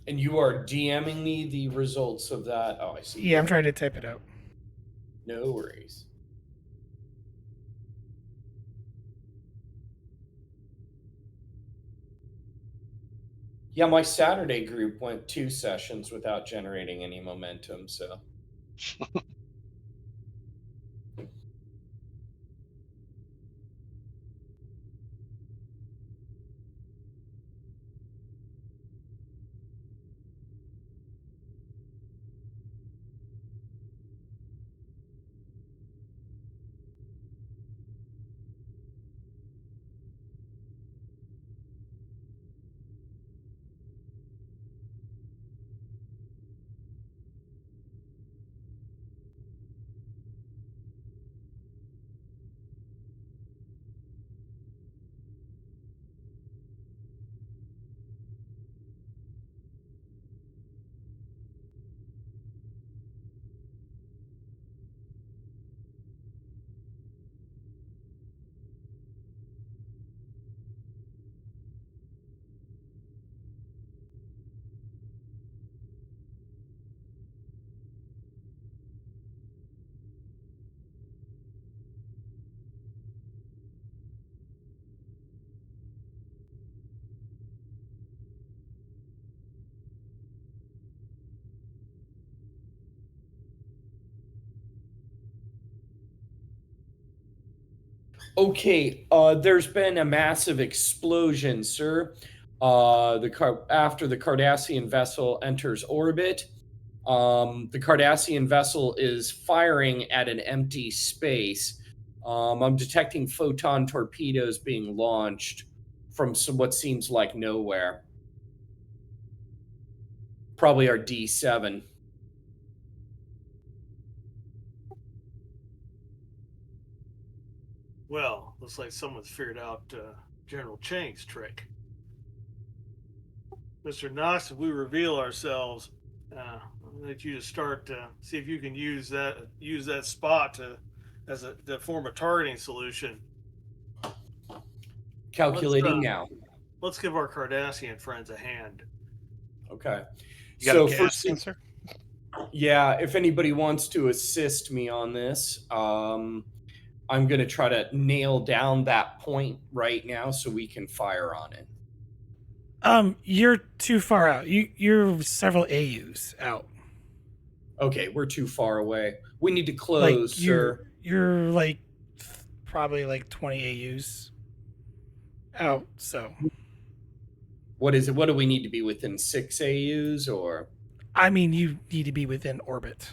And you are DMing me the results of that. Oh, I see. Yeah, I'm trying to type it out. No worries. Yeah, my Saturday group went 2 sessions without generating any momentum, so. Okay, there's been a massive explosion, sir. After the Cardassian vessel enters orbit, the Cardassian vessel is firing at an empty space. I'm detecting photon torpedoes being launched from what seems like nowhere. Probably our D7. Well, looks like someone's figured out General Chang's trick. Mr. Knox, if we reveal ourselves, I'll let you to start see if you can use that spot to form a targeting solution. Calculating now. Let's give our Cardassian friends a hand. Okay. You got So a gas first, sensor? yeah, if anybody wants to assist me on this, I'm going to try to nail down that point right now so we can fire on it. You're too far out. You're several AUs out. Okay, we're too far away. We need to close, Like sir. you're like probably like 20 AUs out. So What is it? What do we need to be within 6 AUs or I mean, you need to be within orbit.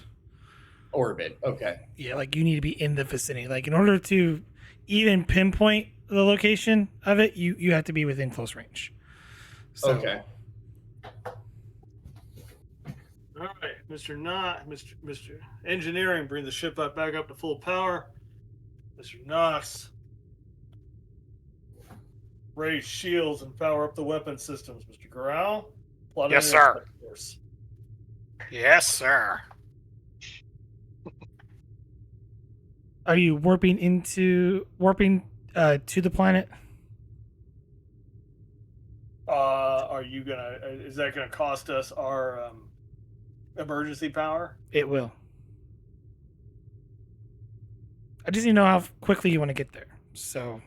orbit? Okay. Yeah, like you need to be in the vicinity. Like in order to even pinpoint the location of it, you have to be within close range. So, Okay. All right, Mr. Engineering, bring the ship back up to full power. Mr. Knox, raise shields and power up the weapon systems. Mr. Corral, plot Yes, an sir. attack force. Yes, sir. are you warping to the planet? Are you gonna? Is that gonna cost us our emergency power? It will. I just need to know how quickly you want to get there. So,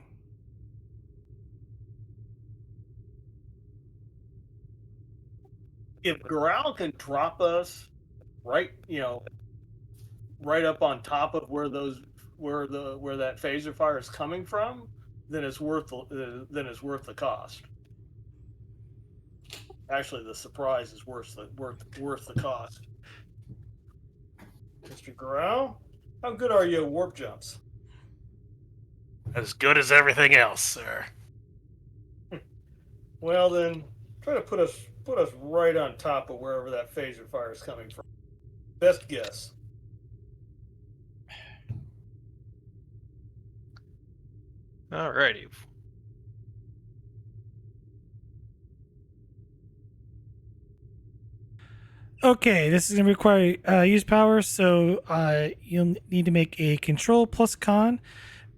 If Growl can drop us right, right up on top of where that phaser fire is coming from, then it's worth the cost. Actually, the surprise is worth the cost. Mr. Growl, how good are you at warp jumps? As good as everything else, sir. Well, then try to put us right on top of wherever that phaser fire is coming from. Best guess. Alrighty. okay, this is going to require use power, so you'll need to make a control plus con.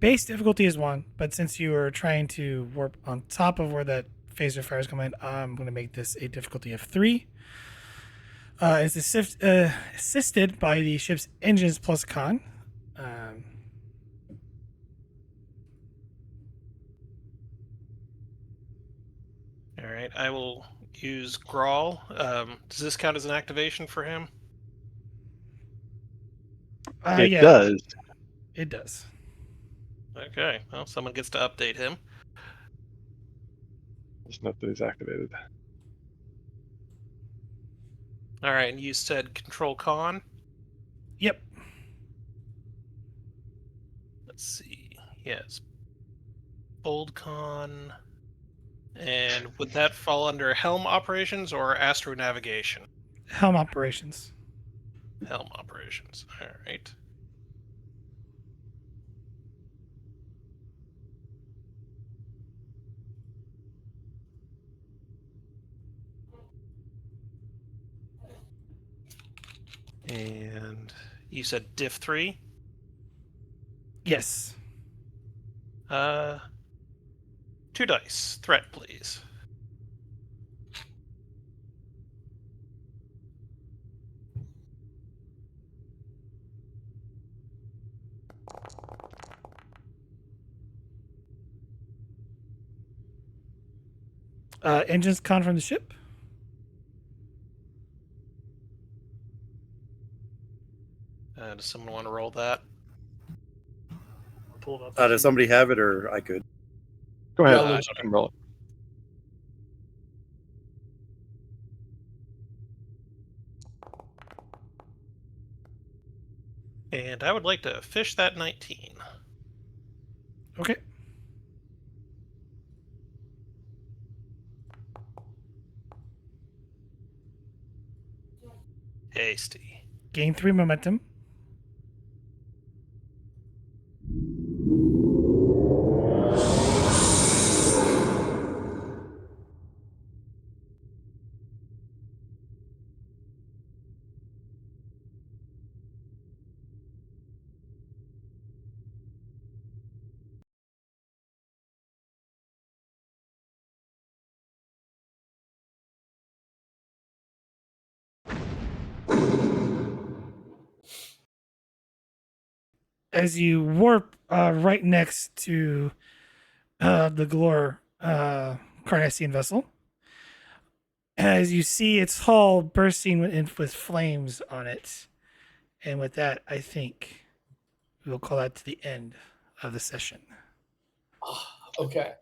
Base difficulty is 1, but since you are trying to warp on top of where that phaser fire is coming, I'm going to make this a difficulty of 3. It's assisted by the ship's engines plus con. Alright, I will use Grawl. Does this count as an activation for him? It Yeah, does. it does. Okay, well, someone gets to update him. Just note that he's activated. Alright, and you said control con? Yep. Let's see. Yes. Bold con. And would that fall under helm operations or astro navigation? Helm operations. Helm operations. Alright. And you said diff 3? Yes. 2 dice. Threat, please. Engines con from the ship. Does someone want to roll that? Pull it up. Does somebody have it, or I could? Go ahead. Yeah, You can roll it. And I would like to fish that 19. Okay. Hasty. Gain 3 momentum. As you warp right next to the Glor Carnassian vessel, as you see its hull bursting with flames on it. And with that, I think we will call that to the end of the session. Okay.